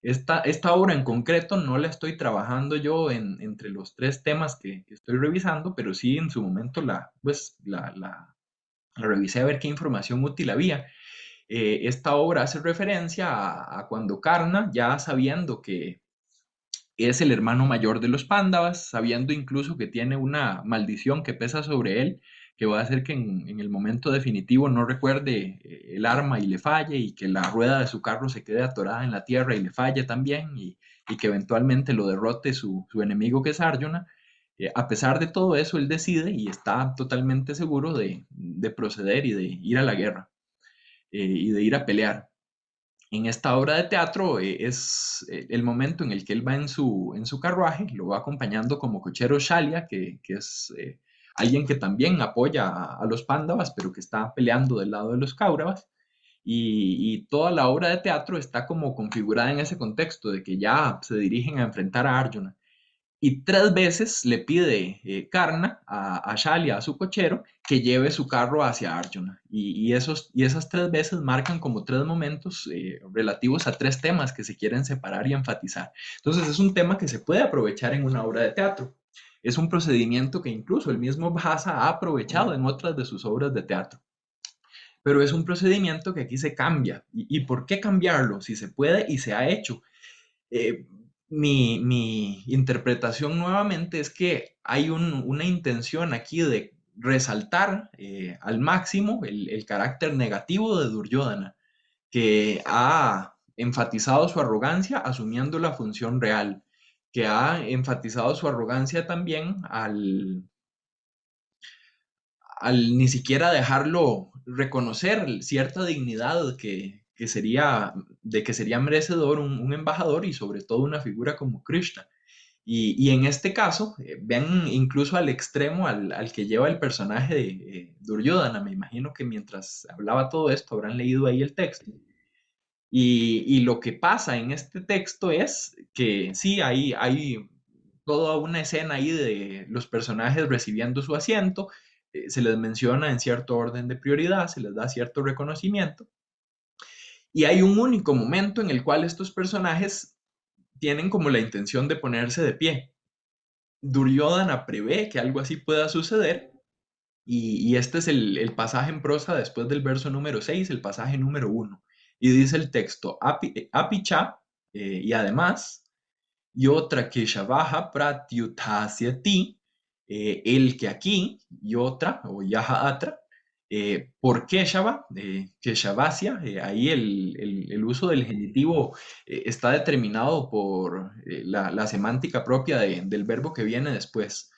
Esta obra en concreto no la estoy trabajando yo entre los 3 temas que estoy revisando, pero sí en su momento la revisé a ver qué información útil había. Esta obra hace referencia a cuando Karna, ya sabiendo que es el hermano mayor de los Pándavas, sabiendo incluso que tiene una maldición que pesa sobre él, que va a hacer que en el momento definitivo no recuerde el arma y le falle, y que la rueda de su carro se quede atorada en la tierra y le falle también, y que eventualmente lo derrote su enemigo que es Arjuna. A pesar de todo eso, él decide y está totalmente seguro de proceder y de ir a la guerra y de ir a pelear. En esta obra de teatro es el momento en el que él va en su carruaje, lo va acompañando como cochero Shalia, que es alguien que también apoya a los Pándavas, pero que está peleando del lado de los Cáuravas. Y toda la obra de teatro está como configurada en ese contexto de que ya se dirigen a enfrentar a Arjuna. Y tres veces le pide Karna a Shalia, a su cochero, que lleve su carro hacia Arjuna. Y esas tres veces marcan como tres momentos relativos a tres temas que se quieren separar y enfatizar. Entonces es un tema que se puede aprovechar en una obra de teatro. Es un procedimiento que incluso el mismo Bhasa ha aprovechado en otras de sus obras de teatro. Pero es un procedimiento que aquí se cambia. ¿Y por qué cambiarlo? Si se puede y se ha hecho. Eh, mi interpretación nuevamente es que hay una intención aquí de resaltar al máximo el carácter negativo de Duryodhana, que ha enfatizado su arrogancia asumiendo la función real, que ha enfatizado su arrogancia también al ni siquiera dejarlo reconocer cierta dignidad sería, de que sería merecedor un embajador y sobre todo una figura como Krishna. Y en este caso, vean incluso al extremo al que lleva el personaje de Duryodhana. Me imagino que mientras hablaba todo esto habrán leído ahí el texto. Y lo que pasa en este texto es que sí, hay toda una escena ahí de los personajes recibiendo su asiento, se les menciona en cierto orden de prioridad, se les da cierto reconocimiento, y hay un único momento en el cual estos personajes tienen como la intención de ponerse de pie. Duryodhana prevé que algo así pueda suceder, y este es el pasaje en prosa después del verso número 6, el pasaje número uno. Y dice el texto, apicha, y además, y otra que Shabaha pratyuthasya el que aquí, y otra, o yaha atra, ¿por qué Shaba? Que Shabasya, ahí el uso del genitivo está determinado por la semántica propia del verbo que viene después.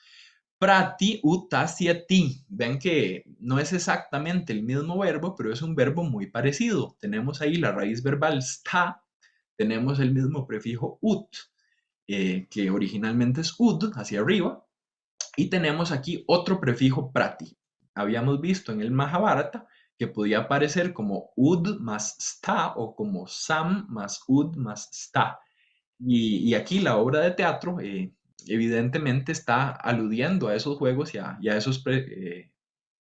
Prati utasyati. Ven que no es exactamente el mismo verbo, pero es un verbo muy parecido. Tenemos ahí la raíz verbal sta, tenemos el mismo prefijo ut, que originalmente es ud, hacia arriba, y tenemos aquí otro prefijo prati. Habíamos visto en el Mahabharata que podía aparecer como ud más sta o como sam más ud más sta. Y aquí la obra de teatro evidentemente está aludiendo a esos juegos y a esos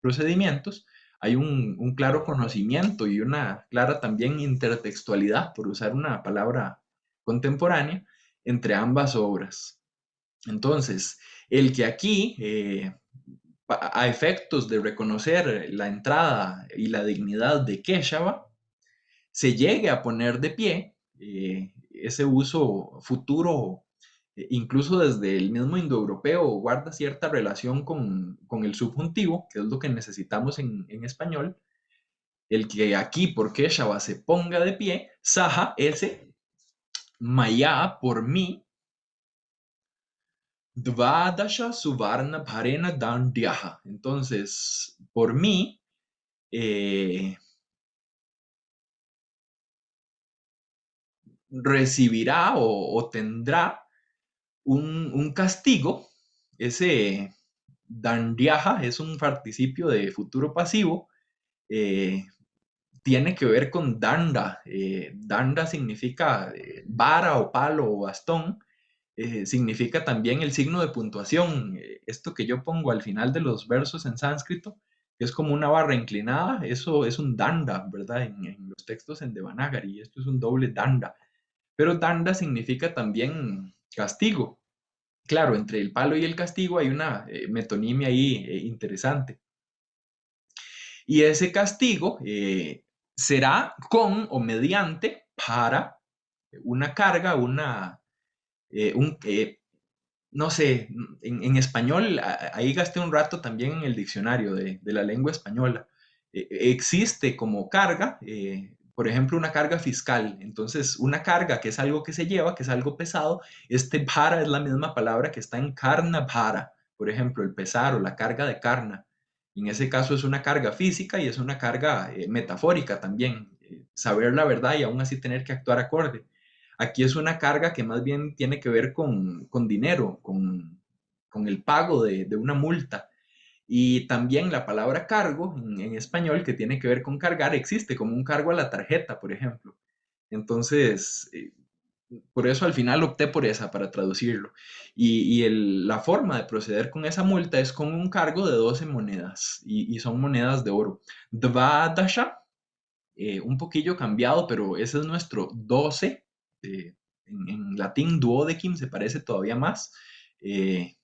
procedimientos. Hay un claro conocimiento y una clara también intertextualidad, por usar una palabra contemporánea, entre ambas obras. Entonces, el que aquí, a efectos de reconocer la entrada y la dignidad de Keshava, se llegue a poner de pie, ese uso futuro, incluso desde el mismo indoeuropeo, guarda cierta relación con el subjuntivo, que es lo que necesitamos en español. El que aquí, por Keshava, se ponga de pie, Saha, ese, Maya, por mí, Dvadasha Suvarna Bharena Dandyaha. Entonces, por mí, eh, recibirá o tendrá un castigo. Ese Dandyaha es un participio de futuro pasivo. eh, Tiene que ver con danda. Danda significa vara o palo o bastón. Significa también el signo de puntuación. Esto que yo pongo al final de los versos en sánscrito, que es como una barra inclinada, eso es un danda, ¿verdad? En los textos en Devanagari, esto es un doble danda. Pero danda significa también castigo. Claro, entre el palo y el castigo hay una metonimia ahí interesante. Y ese castigo será con o mediante para una carga, un, no sé, en español, ahí gasté un rato también en el diccionario de la lengua española. Existe como carga, por ejemplo, una carga fiscal. Entonces, una carga que es algo que se lleva, que es algo pesado, este para es la misma palabra que está en karna para. por ejemplo, el pesar o la carga de Karna. En ese caso es una carga física y es una carga metafórica también, saber la verdad y aún así tener que actuar acorde. Aquí es una carga que más bien tiene que ver con dinero, con el pago de una multa. Y también la palabra cargo en español, que tiene que ver con cargar, existe como un cargo a la tarjeta, por ejemplo. Entonces, por eso al final opté por esa para traducirlo. La forma de proceder con esa multa es con un cargo de 12 monedas y son monedas de oro. Dva dasha, un poquillo cambiado, pero ese es nuestro 12. En latín duodecim se parece todavía más. Eh,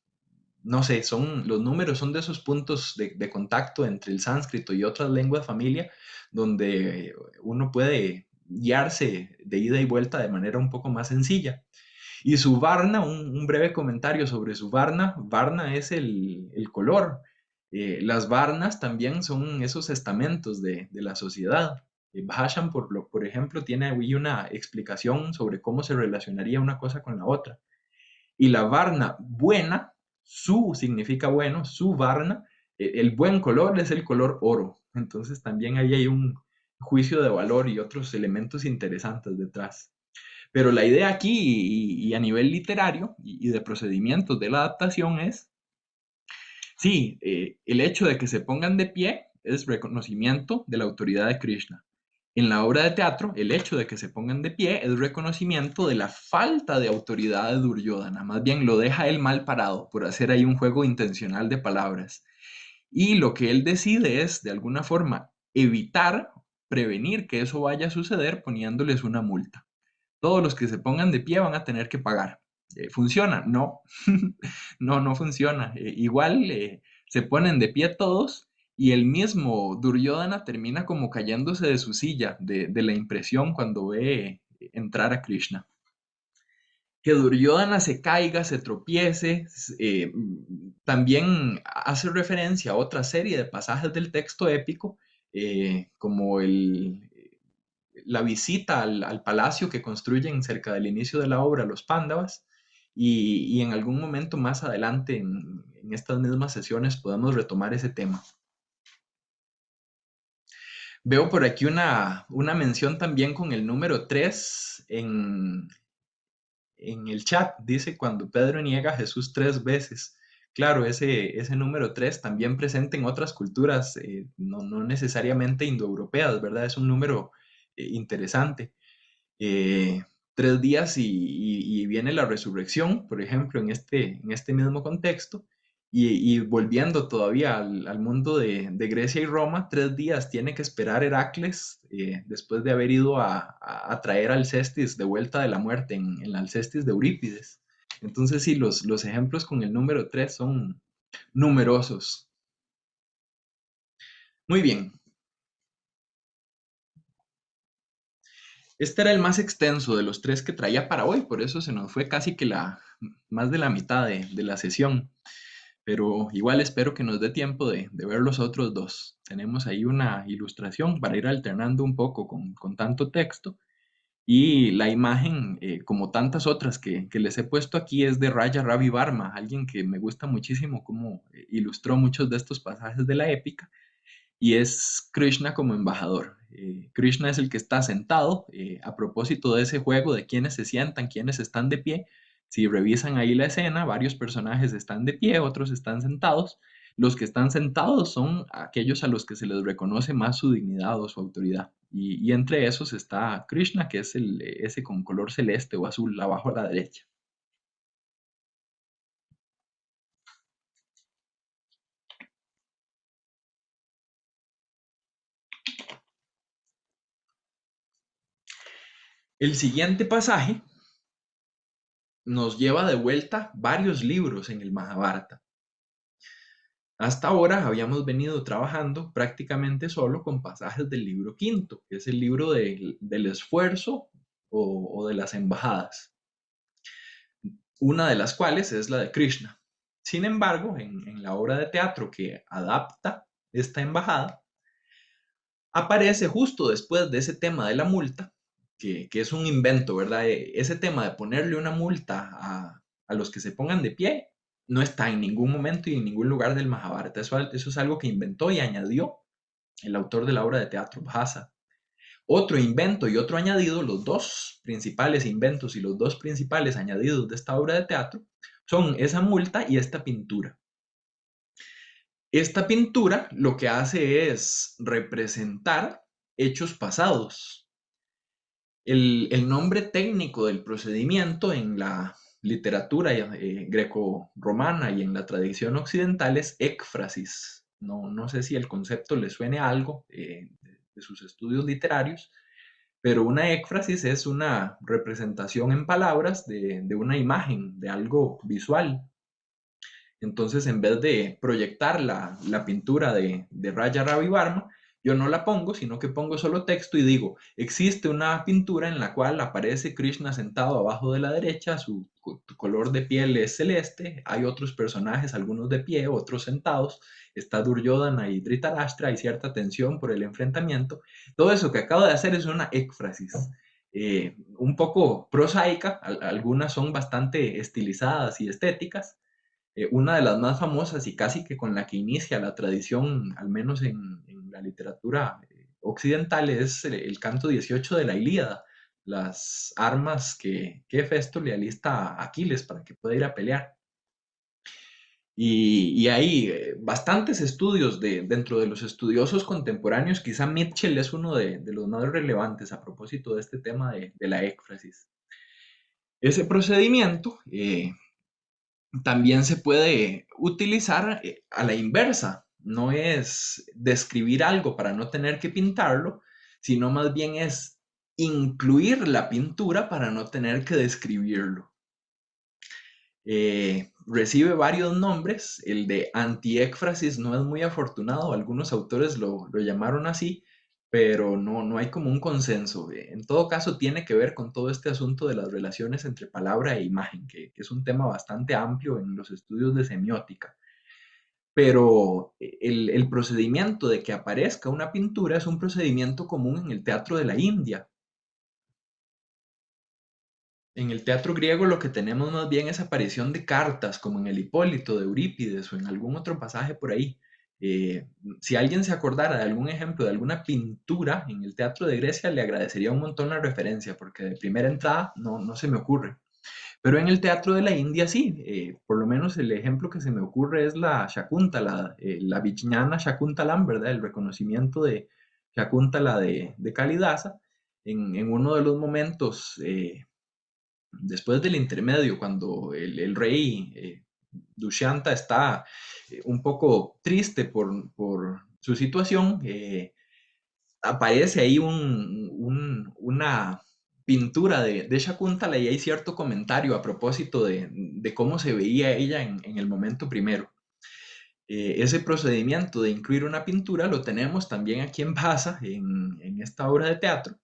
no sé, los números son de esos puntos de contacto entre el sánscrito y otras lenguas familia, donde uno puede guiarse de ida y vuelta de manera un poco más sencilla. Y su Varna, un breve comentario sobre su Varna. Varna es el color. Las Varnas también son esos estamentos de la sociedad. Bhashan, por ejemplo, tiene ahí una explicación sobre cómo se relacionaría una cosa con la otra. Y la Varna buena, su significa bueno, su Varna, el buen color es el color oro. Entonces también ahí hay un juicio de valor y otros elementos interesantes detrás. Pero la idea aquí y a nivel literario y de procedimientos de la adaptación es, sí, el hecho de que se pongan de pie es reconocimiento de la autoridad de Krishna. En la obra de teatro, el hecho de que se pongan de pie es reconocimiento de la falta de autoridad de Duryodhana. Más bien lo deja él mal parado por hacer ahí un juego intencional de palabras. Y lo que él decide es, de alguna forma, evitar, prevenir que eso vaya a suceder poniéndoles una multa. Todos los que se pongan de pie van a tener que pagar. ¿Funciona? No, no, no funciona. Igual se ponen de pie todos y el mismo Duryodhana termina como cayéndose de su silla, de la impresión cuando ve entrar a Krishna. Que Duryodhana se caiga, se tropiece, también hace referencia a otra serie de pasajes del texto épico, como la visita al palacio que construyen cerca del inicio de la obra los Pándavas, y en algún momento más adelante en estas mismas sesiones podemos retomar ese tema. Veo por aquí una mención también con el número 3 en el chat. Dice cuando Pedro niega a Jesús 3 veces. Claro, ese número 3 también presente en otras culturas, no necesariamente indoeuropeas, ¿verdad? Es un número interesante. eh, 3 días y viene la resurrección, por ejemplo, en este mismo contexto, y volviendo todavía al mundo de Grecia y Roma, 3 días tiene que esperar Heracles después de haber ido a traer Alcestis de vuelta de la muerte en la Alcestis de Eurípides. Entonces sí, los ejemplos con el número 3 son numerosos. Muy bien, este era el más extenso de los 3 que traía para hoy, por eso se nos fue casi que más de la mitad de la sesión. Pero igual espero que nos dé tiempo de ver los otros 2. Tenemos ahí una ilustración para ir alternando un poco con tanto texto. Y la imagen, como tantas otras que les he puesto aquí, es de Raja Ravi Varma, alguien que me gusta muchísimo cómo ilustró muchos de estos pasajes de la épica y es Krishna como embajador. Krishna es el que está sentado. A propósito de ese juego de quiénes se sientan, quiénes están de pie, si revisan ahí la escena, varios personajes están de pie, otros están sentados. Los que están sentados son aquellos a los que se les reconoce más su dignidad o su autoridad. Y entre esos está Krishna, que es ese con color celeste o azul, abajo a la derecha. El siguiente pasaje nos lleva de vuelta varios libros en el Mahabharata. Hasta ahora habíamos venido trabajando prácticamente solo con pasajes del libro quinto, que es el libro del esfuerzo o de las embajadas, una de las cuales es la de Krishna. Sin embargo, en la obra de teatro que adapta esta embajada, aparece justo después de ese tema de la multa, que es un invento, ¿verdad? Ese tema de ponerle una multa a los que se pongan de pie no está en ningún momento y en ningún lugar del Mahabharata. Eso es algo que inventó y añadió el autor de la obra de teatro, Bhasa. Otro invento y otro añadido, los dos principales inventos y los dos principales añadidos de esta obra de teatro, son esa multa y esta pintura. Esta pintura lo que hace es representar hechos pasados. El nombre técnico del procedimiento en la literatura greco-romana y en la tradición occidental es écfrasis. No sé si el concepto le suene a algo de sus estudios literarios, pero una écfrasis es una representación en palabras de una imagen, de algo visual. Entonces, en vez de proyectar la pintura de Raja Ravi Varma, yo no la pongo, sino que pongo solo texto y digo, existe una pintura en la cual aparece Krishna sentado abajo de la derecha, su color de piel es celeste, hay otros personajes, algunos de pie, otros sentados, está Duryodhana y Dhritarashtra, hay cierta tensión por el enfrentamiento. Todo eso que acabo de hacer es una écfrasis. Un poco prosaica, algunas son bastante estilizadas y estéticas, una de las más famosas y casi que con la que inicia la tradición, al menos en la literatura occidental, es el canto 18 de la Ilíada, las armas que Hefesto le alista a Aquiles para que pueda ir a pelear. Y hay bastantes estudios dentro de los estudiosos contemporáneos, quizá Mitchell es uno de los más relevantes a propósito de este tema de la éfrasis. Ese procedimiento también se puede utilizar a la inversa. No es describir algo para no tener que pintarlo, sino más bien es incluir la pintura para no tener que describirlo. Recibe varios nombres. El de antiécfrasis no es muy afortunado. Algunos autores lo llamaron así, pero no hay como un consenso. En todo caso, tiene que ver con todo este asunto de las relaciones entre palabra e imagen, que es un tema bastante amplio en los estudios de semiótica. Pero el procedimiento de que aparezca una pintura es un procedimiento común en el teatro de la India. En el teatro griego lo que tenemos más bien es aparición de cartas, como en el Hipólito de Eurípides o en algún otro pasaje por ahí. Eh, si alguien se acordara de algún ejemplo de alguna pintura en el teatro de Grecia, le agradecería un montón la referencia, porque de primera entrada no se me ocurre. Pero en el teatro de la India sí, por lo menos el ejemplo que se me ocurre es la Shakuntala, la Vijnana Shakuntalam, ¿verdad? El reconocimiento de Shakuntala de Kalidasa. En uno de los momentos después del intermedio, cuando el rey Dushyanta está un poco triste por su situación, aparece ahí una pintura de Shakuntala y hay cierto comentario a propósito de cómo se veía ella en el momento primero. Ese procedimiento de incluir una pintura lo tenemos también aquí en Bhasa, en esta obra de teatro,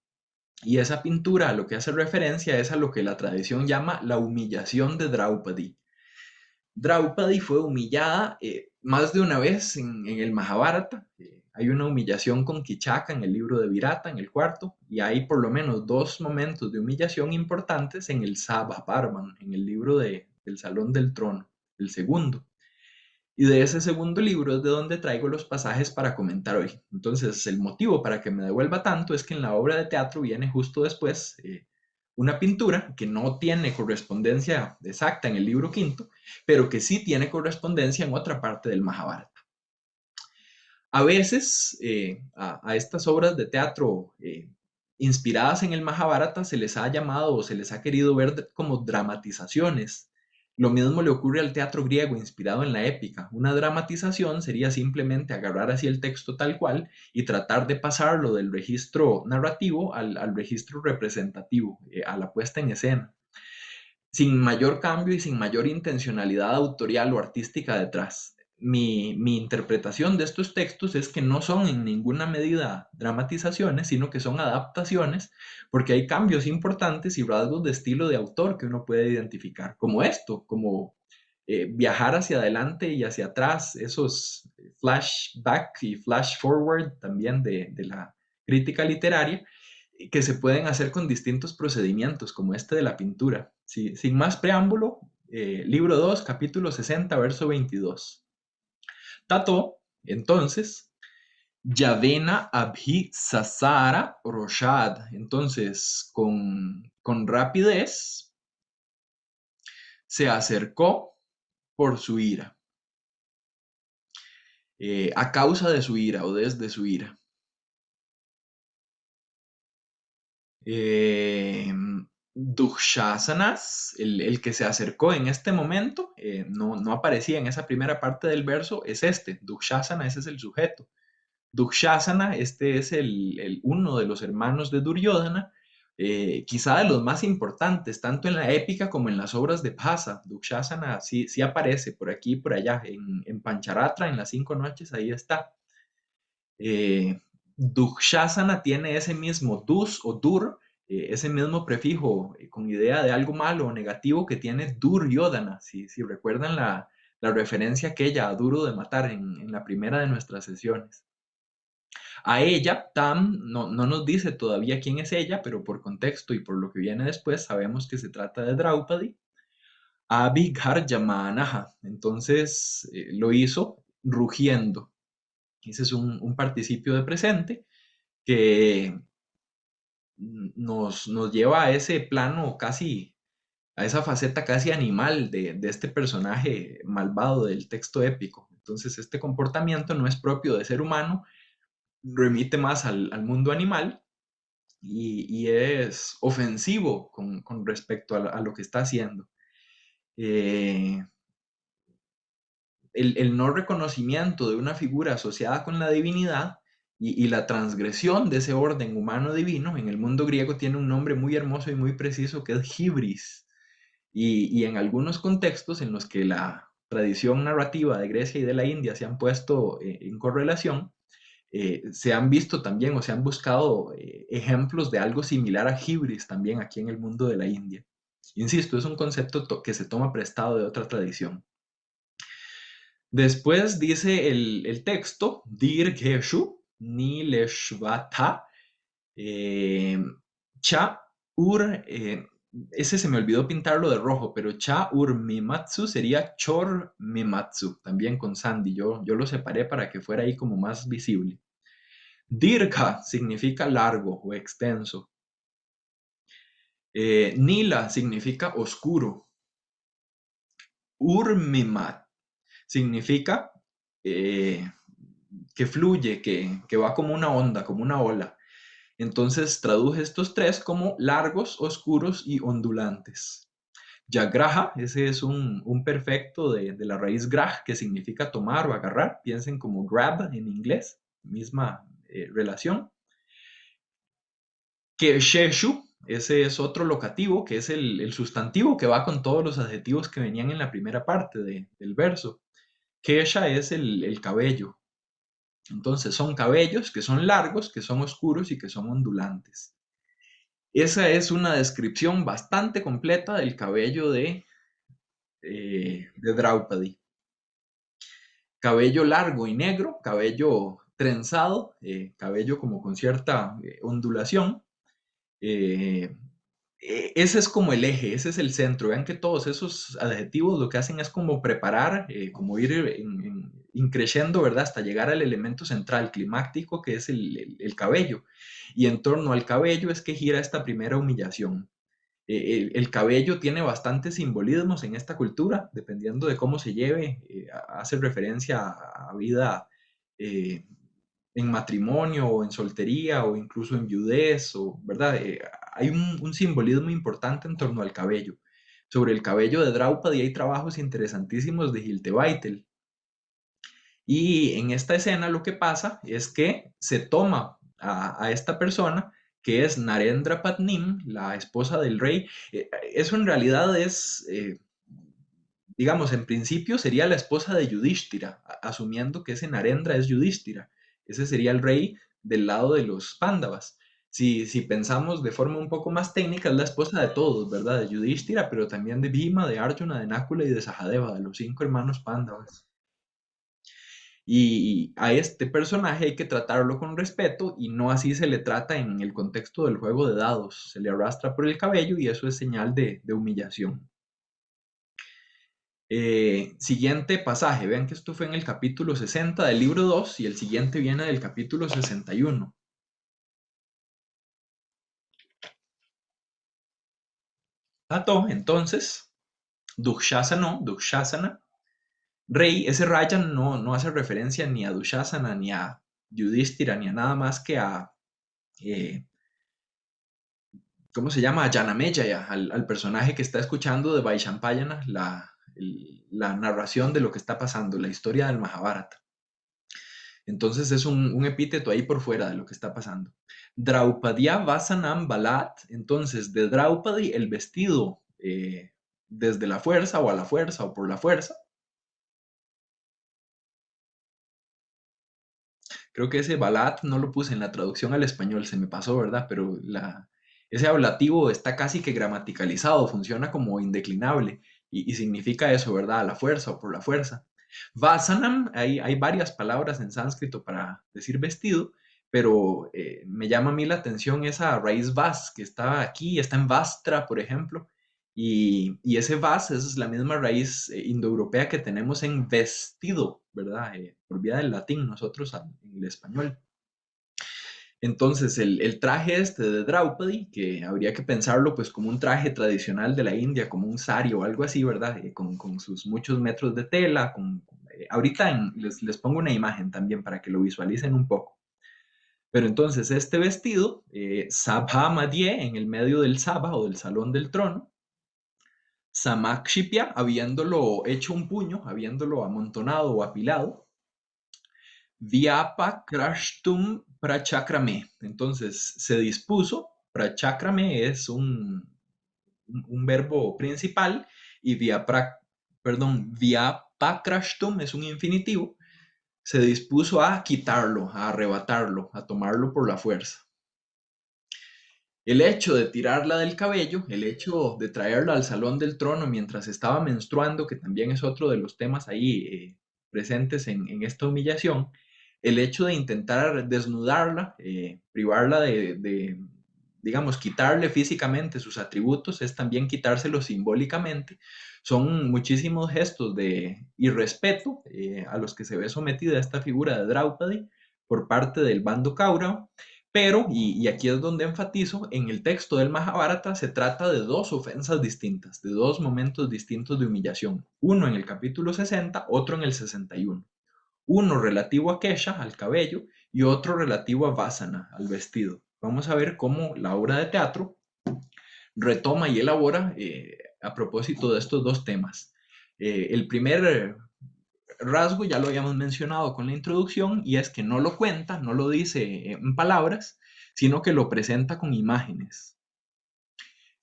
y esa pintura a lo que hace referencia es a lo que la tradición llama la humillación de Draupadi. Draupadi fue humillada más de una vez en el Mahabharata. Hay una humillación con Kichaka en el libro de Virata, en el cuarto, y hay por lo menos dos momentos de humillación importantes en el Sabha Parvan, en el libro del Salón del Trono, el segundo. Y de ese segundo libro es de donde traigo los pasajes para comentar hoy. Entonces, el motivo para que me devuelva tanto es que en la obra de teatro viene justo después una pintura que no tiene correspondencia exacta en el libro quinto, pero que sí tiene correspondencia en otra parte del Mahabharata. A veces a estas obras de teatro inspiradas en el Mahabharata se les ha llamado o se les ha querido ver como dramatizaciones. Lo mismo le ocurre al teatro griego inspirado en la épica. Una dramatización sería simplemente agarrar así el texto tal cual y tratar de pasarlo del registro narrativo al registro representativo, a la puesta en escena, sin mayor cambio y sin mayor intencionalidad autorial o artística detrás. Mi interpretación de estos textos es que no son en ninguna medida dramatizaciones, sino que son adaptaciones, porque hay cambios importantes y rasgos de estilo de autor que uno puede identificar, como esto, como viajar hacia adelante y hacia atrás, esos flashback y flash forward también de la crítica literaria, que se pueden hacer con distintos procedimientos, como este de la pintura. Sí, sin más preámbulo, libro 2, capítulo 60, verso 22. Tato, entonces, Yavena Abhi Sasara Roshad. Entonces, con rapidez, se acercó por su ira, a causa de su ira o desde su ira. Eh, Dukshasanas, el que se acercó en este momento, no aparecía en esa primera parte del verso, es este. Dukshasana, ese es el sujeto. Dukshasana, este es uno de los hermanos de Duryodhana, quizá de los más importantes, tanto en la épica como en las obras de Bhasa. Dukshasana sí aparece por aquí y por allá, en Pancharatra, en las 5 noches, ahí está. Dukshasana tiene ese mismo dus o dur, ese mismo prefijo con idea de algo malo o negativo que tiene Duryodhana. Si recuerdan la referencia aquella a duro de matar en la primera de nuestras sesiones. A ella, Tam no nos dice todavía quién es ella, pero por contexto y por lo que viene después sabemos que se trata de Draupadi. Abhigarjamanaha. Entonces lo hizo rugiendo. Ese es un participio de presente que nos lleva a ese plano casi, a esa faceta casi animal de este personaje malvado del texto épico. Entonces este comportamiento no es propio de ser humano, remite más al mundo animal y es ofensivo con respecto a lo que está haciendo. Eh, el no reconocimiento de una figura asociada con la divinidad y la transgresión de ese orden humano divino en el mundo griego tiene un nombre muy hermoso y muy preciso que es hibris. Y en algunos contextos en los que la tradición narrativa de Grecia y de la India se han puesto en correlación, se han visto también o se han buscado ejemplos de algo similar a hibris también aquí en el mundo de la India. Insisto, es un concepto que se toma prestado de otra tradición. Después dice el texto, Dir Geshu, Ni Leshvata, Cha Ur, ese se me olvidó pintarlo de rojo, pero Cha Ur Mimatsu sería Chor Mimatsu, también con Sandy. Yo lo separé para que fuera ahí como más visible. Dirgha significa largo o extenso. Nila significa oscuro. Urmimat significa que fluye, que va como una onda, como una ola. Entonces traduje estos tres como largos, oscuros y ondulantes. Yagraha, ese es un perfecto de la raíz grah, que significa tomar o agarrar. Piensen como grab en inglés, misma relación. Kesheshu, ese es otro locativo, que es el sustantivo que va con todos los adjetivos que venían en la primera parte del verso. Kesha es el cabello. Entonces son cabellos que son largos, que son oscuros y que son ondulantes. Esa es una descripción bastante completa del cabello de Draupadi. Cabello largo y negro, cabello trenzado, cabello como con cierta ondulación. Eh, Ese es como el eje, ese es el centro. Vean que todos esos adjetivos lo que hacen es como preparar, como ir increciendo, ¿verdad? Hasta llegar al elemento central, climático, que es el cabello. Y en torno al cabello es que gira esta primera humillación. El cabello tiene bastantes simbolismos en esta cultura, dependiendo de cómo se lleve, hace referencia a vida eh, en matrimonio o en soltería o incluso en viudez, o, ¿verdad? Hay un simbolismo importante en torno al cabello. Sobre el cabello de Draupadi hay trabajos interesantísimos de Hilde Beitel. Y en esta escena lo que pasa es que se toma a esta persona, que es Narendra Patnim, la esposa del rey. Eso en realidad es, digamos, en principio sería la esposa de Yudhishthira, asumiendo que ese Narendra es Yudhishthira. Ese sería el rey del lado de los Pándavas. Si pensamos de forma un poco más técnica, es la esposa de todos, ¿verdad? De Yudhishthira, pero también de Bhima, de Arjuna, de Nakula y de Sahadeva, de los 5 hermanos Pándavas. Y a este personaje hay que tratarlo con respeto y no así se le trata en el contexto del juego de dados. Se le arrastra por el cabello y eso es señal de humillación. Siguiente pasaje, vean que esto fue en el capítulo 60 del libro 2 y el siguiente viene del capítulo 61. Tato, entonces, Dukshasana, rey, ese Rayan no hace referencia ni a Dushasana, ni a Yudhishthira, ni a nada más que a, eh, ¿cómo se llama? A Janamejaya, al personaje que está escuchando de Vaishampayana, la narración de lo que está pasando, la historia del Mahabharata. Entonces es un epíteto ahí por fuera de lo que está pasando. Draupadya Vasanam Balat, entonces de Draupadi el vestido desde la fuerza o a la fuerza o por la fuerza. Creo que ese Balat no lo puse en la traducción al español, se me pasó, ¿verdad? Pero ese ablativo está casi que gramaticalizado, funciona como indeclinable y significa eso, ¿verdad? A la fuerza o por la fuerza. Vasanam, hay varias palabras en sánscrito para decir vestido, pero me llama a mí la atención esa raíz vas que está aquí, está en Vastra, por ejemplo, y ese vas es la misma raíz indoeuropea que tenemos en vestido, ¿verdad? Por vía del latín, nosotros en el español. Entonces, el traje este de Draupadi, que habría que pensarlo pues como un traje tradicional de la India, como un sari o algo así, ¿verdad? Con sus muchos metros de tela. Ahorita les pongo una imagen también para que lo visualicen un poco. Pero entonces este vestido, Sabha Madhye, en el medio del Sabha o del Salón del Trono, Samakshipya, habiéndolo hecho un puño, habiéndolo amontonado o apilado, Vyapakrashtum prachakrame. Entonces se dispuso, prachakrame es un verbo principal y vyapakrashtum es un infinitivo. Se dispuso a quitarlo, a arrebatarlo, a tomarlo por la fuerza. El hecho de tirarla del cabello, el hecho de traerla al salón del trono mientras estaba menstruando, que también es otro de los temas ahí presentes en esta humillación, el hecho de intentar desnudarla, privarla digamos, quitarle físicamente sus atributos, es también quitárselo simbólicamente. Son muchísimos gestos de irrespeto a los que se ve sometida esta figura de Draupadi por parte del bando Kaurava. Pero, y aquí es donde enfatizo, en el texto del Mahabharata se trata de dos ofensas distintas, de dos momentos distintos de humillación. Uno en el capítulo 60, otro en el 61. Uno relativo a Kesha, al cabello, y otro relativo a Vasana, al vestido. Vamos a ver cómo la obra de teatro retoma y elabora a propósito de estos dos temas. El primer rasgo ya lo habíamos mencionado con la introducción y es que no lo cuenta, no lo dice en palabras, sino que lo presenta con imágenes.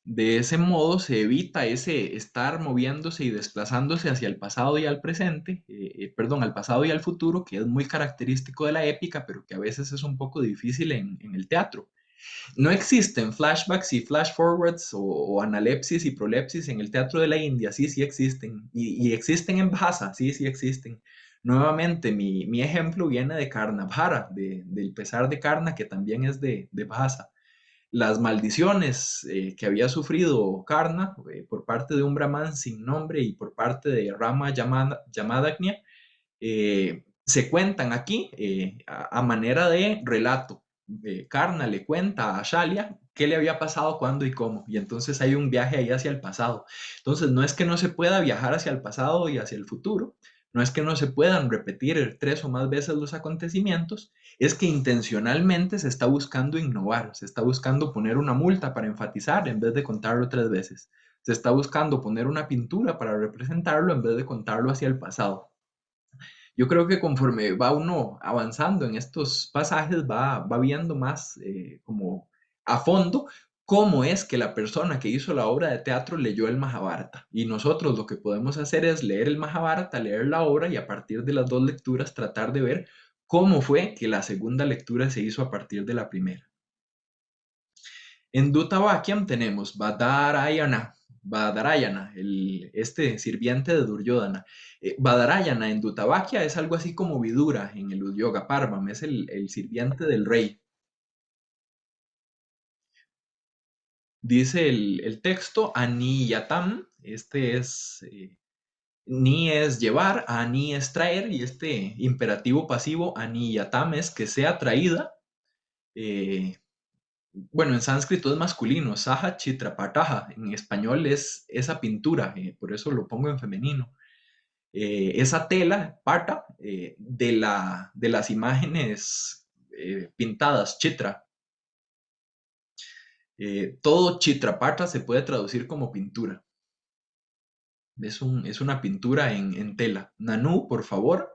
De ese modo se evita ese estar moviéndose y desplazándose hacia el pasado y al presente, perdón, al pasado y al futuro, que es muy característico de la épica, pero que a veces es un poco difícil en el teatro. No existen flashbacks y flash forwards o analepsis y prolepsis en el teatro de la India, sí, sí existen. Y existen en Bhasa, sí, sí existen. Nuevamente, mi ejemplo viene de Karna Bhara, del pesar de Karna, que también es de Bhasa. Las maldiciones que había sufrido Karna por parte de un brahman sin nombre y por parte de Rama Yamadagnya se cuentan aquí a manera de relato. Karna le cuenta a Shalia qué le había pasado, cuándo y cómo, y entonces hay un viaje ahí hacia el pasado. Entonces no es que no se pueda viajar hacia el pasado y hacia el futuro, no es que no se puedan repetir tres o más veces los acontecimientos, es que intencionalmente se está buscando innovar, se está buscando poner una multa para enfatizar en vez de contarlo tres veces, se está buscando poner una pintura para representarlo en vez de contarlo hacia el pasado. Yo creo que conforme va uno avanzando en estos pasajes, va viendo más como a fondo cómo es que la persona que hizo la obra de teatro leyó el Mahabharata. Y nosotros lo que podemos hacer es leer el Mahabharata, leer la obra y a partir de las dos lecturas tratar de ver cómo fue que la segunda lectura se hizo a partir de la primera. En Dutavakyam tenemos Badarayana, este sirviente de Duryodhana. Badarayana en Dutavakya es algo así como Vidura en el Udyoga Parvam, es el sirviente del rey. Dice el texto, Aniyatam, este es Ni es llevar, ani es traer, y este imperativo pasivo ani yatam es que sea traída. eh, bueno, en sánscrito es masculino, saha chitrapataha, en español es esa pintura, por eso lo pongo en femenino. Esa tela, pata, de las imágenes pintadas, chitra. Todo chitrapata se puede traducir como pintura. Es una pintura en tela. Nanú, por favor,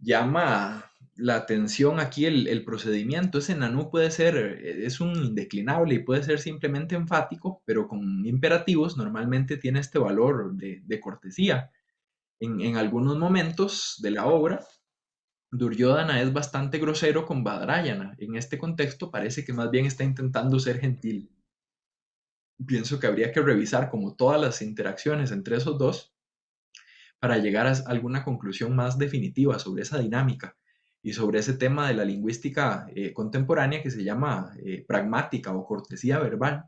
llama la atención aquí el procedimiento. Ese nanú puede ser, es un indeclinable y puede ser simplemente enfático, pero con imperativos normalmente tiene este valor de cortesía. En algunos momentos de la obra, Duryodhana es bastante grosero con Badrayana. En este contexto parece que más bien está intentando ser gentil. Pienso que habría que revisar como todas las interacciones entre esos dos para llegar a alguna conclusión más definitiva sobre esa dinámica y sobre ese tema de la lingüística contemporánea que se llama pragmática o cortesía verbal.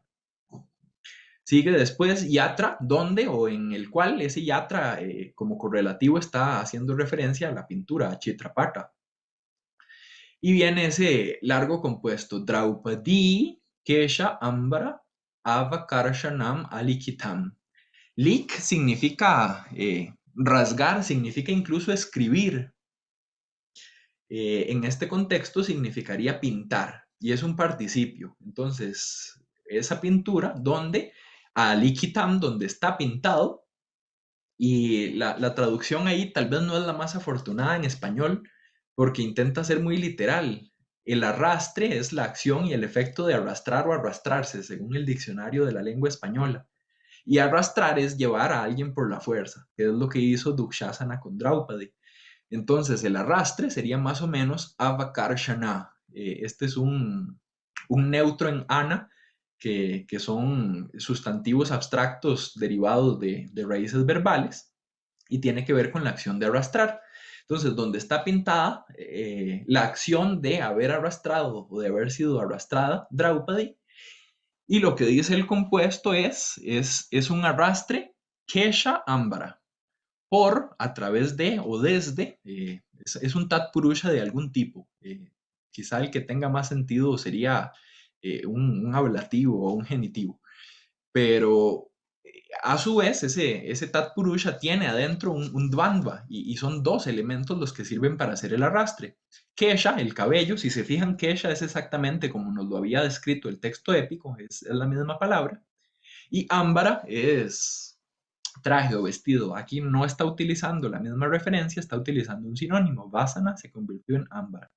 Sigue después yatra, donde o en el cual ese yatra como correlativo está haciendo referencia a la pintura, a Chitrapata. Y viene ese largo compuesto, Draupadi, Kesha, Ambara, Avakarshanam, Alikitam. Lik significa rasgar, significa incluso escribir. En este contexto significaría pintar y es un participio. Entonces, esa pintura donde, Alikitam, donde está pintado, y la traducción ahí tal vez no es la más afortunada en español porque intenta ser muy literal. El arrastre es la acción y el efecto de arrastrar o arrastrarse, según el diccionario de la lengua española. Y arrastrar es llevar a alguien por la fuerza, que es lo que hizo Dukshasana con Draupadi. Entonces, el arrastre sería más o menos avakarshana. Este es un neutro en ana, que son sustantivos abstractos derivados de raíces verbales y tiene que ver con la acción de arrastrar. Entonces, donde está pintada la acción de haber arrastrado o de haber sido arrastrada Draupadi, y lo que dice el compuesto es un arrastre Kesha Ambara, por, a través de o desde, es un tat purusha de algún tipo. Quizá el que tenga más sentido sería un ablativo o un genitivo. Pero a su vez, ese tat purusha tiene adentro un dvandva y son dos elementos los que sirven para hacer el arrastre. Kesha, el cabello, si se fijan, Kesha es exactamente como nos lo había descrito el texto épico, es la misma palabra. Y ámbara es traje o vestido. Aquí no está utilizando la misma referencia, está utilizando un sinónimo. Vasana se convirtió en ámbar.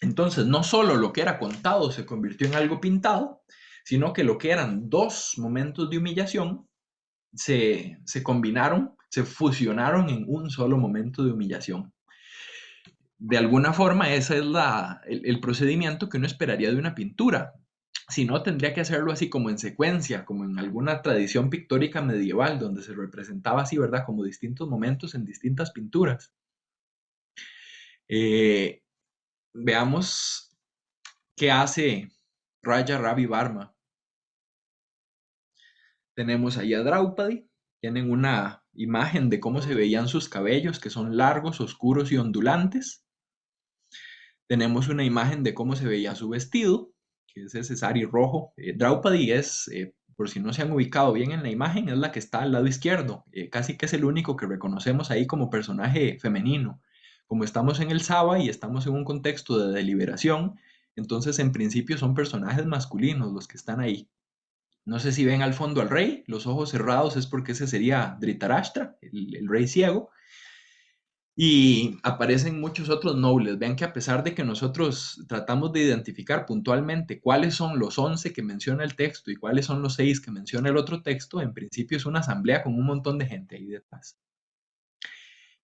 Entonces, no solo lo que era contado se convirtió en algo pintado, sino que lo que eran dos momentos de humillación se combinaron, se fusionaron en un solo momento de humillación. De alguna forma, ese es el procedimiento que uno esperaría de una pintura. Si no, tendría que hacerlo así como en secuencia, como en alguna tradición pictórica medieval, donde se representaba así, ¿verdad? Como distintos momentos en distintas pinturas. Eh, Veamos qué hace Raja Ravi Varma. Tenemos ahí a Draupadi, tienen una imagen de cómo se veían sus cabellos, que son largos, oscuros y ondulantes. Tenemos una imagen de cómo se veía su vestido, que es ese sari rojo. Draupadi es, por si no se han ubicado bien en la imagen, es la que está al lado izquierdo. Casi que es el único que reconocemos ahí como personaje femenino. Como estamos en el Saba y estamos en un contexto de deliberación, entonces en principio son personajes masculinos los que están ahí. No sé si ven al fondo al rey, los ojos cerrados es porque ese sería Dhritarashtra, el rey ciego. Y aparecen muchos otros nobles. Vean que a pesar de que nosotros tratamos de identificar puntualmente cuáles son los 11 que menciona el texto y cuáles son los 6 que menciona el otro texto, en principio es una asamblea con un montón de gente ahí detrás.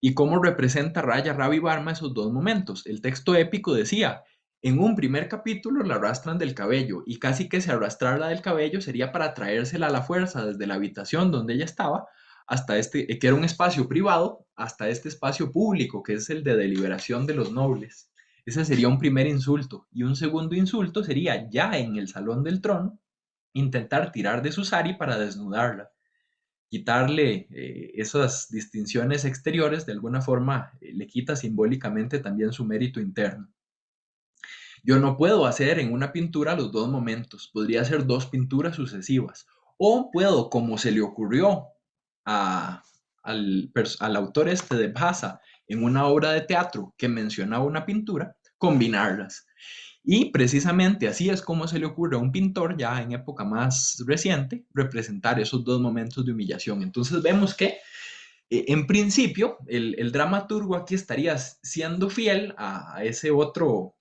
¿Y cómo representa Raya Ravi Varma esos dos momentos? El texto épico decía, en un primer capítulo la arrastran del cabello y casi que se arrastrarla del cabello sería para traérsela a la fuerza desde la habitación donde ella estaba hasta este, que era un espacio privado, hasta este espacio público, que es el de deliberación de los nobles. Ese sería un primer insulto. Y un segundo insulto sería ya en el salón del trono, intentar tirar de su sari para desnudarla, quitarle esas distinciones exteriores, de alguna forma le quita simbólicamente también su mérito interno. Yo no puedo hacer en una pintura los dos momentos, podría hacer dos pinturas sucesivas. O puedo, como se le ocurrió a, al autor este de Bhasa en una obra de teatro que mencionaba una pintura, combinarlas. Y precisamente así es como se le ocurre a un pintor ya en época más reciente representar esos dos momentos de humillación. Entonces vemos que en principio el dramaturgo aquí estaría siendo fiel a ese otro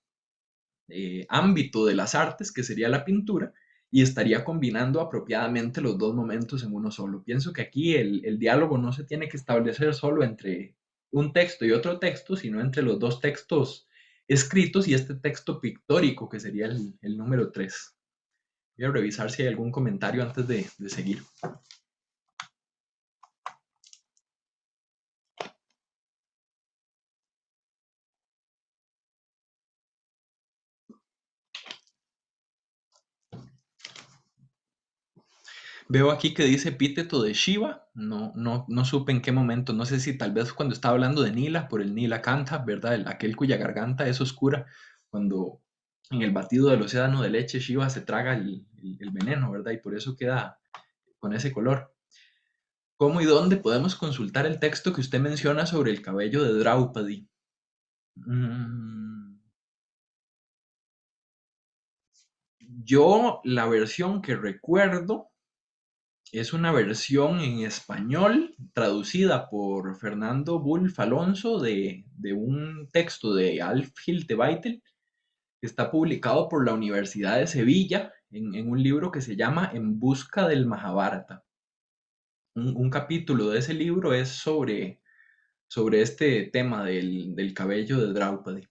ámbito de las artes, que sería la pintura, y estaría combinando apropiadamente los dos momentos en uno solo. Pienso que aquí el diálogo no se tiene que establecer solo entre un texto y otro texto, sino entre los dos textos escritos y este texto pictórico, que sería el número 3. Voy a revisar si hay algún comentario antes de seguir. Veo aquí que dice epíteto de Shiva, no supe en qué momento, no sé si tal vez cuando estaba hablando de Nila, por el Nila Kanta, ¿verdad? Aquel cuya garganta es oscura, cuando en el batido del océano de leche Shiva se traga el veneno, ¿verdad? Y por eso queda con ese color. ¿Cómo y dónde podemos consultar el texto que usted menciona sobre el cabello de Draupadi? Mm, yo la versión que recuerdo es una versión en español traducida por Fernando Bulf Alonso de un texto de Alfhild de Beitel que está publicado por la Universidad de Sevilla en un libro que se llama En busca del Mahabharata. Un capítulo de ese libro es sobre este tema del cabello de Draupadi.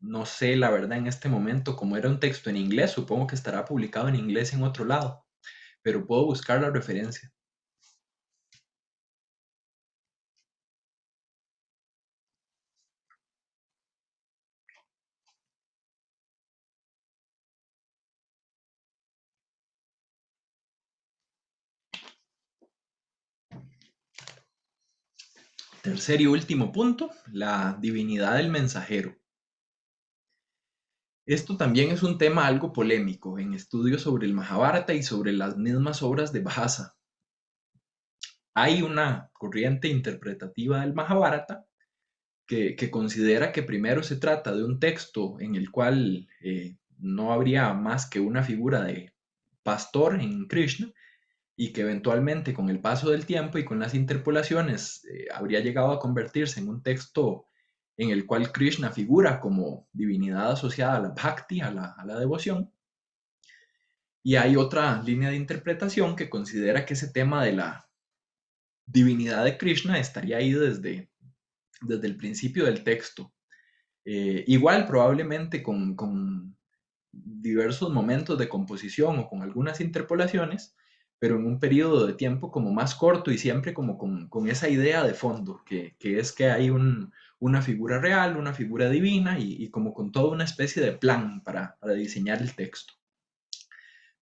No sé la verdad en este momento, como era un texto en inglés, supongo que estará publicado en inglés en otro lado, pero puedo buscar la referencia. Tercer y último punto, la divinidad del mensajero. Esto también es un tema algo polémico en estudios sobre el Mahabharata y sobre las mismas obras de Bhasa. Hay una corriente interpretativa del Mahabharata que considera que primero se trata de un texto en el cual no habría más que una figura de pastor en Krishna y que eventualmente con el paso del tiempo y con las interpolaciones habría llegado a convertirse en un texto en el cual Krishna figura como divinidad asociada a la bhakti, a la devoción. Y hay otra línea de interpretación que considera que ese tema de la divinidad de Krishna estaría ahí desde el principio del texto. Igual probablemente con diversos momentos de composición o con algunas interpolaciones, pero en un periodo de tiempo como más corto y siempre como con esa idea de fondo, que es que hay una figura real, una figura divina y como con toda una especie de plan para diseñar el texto.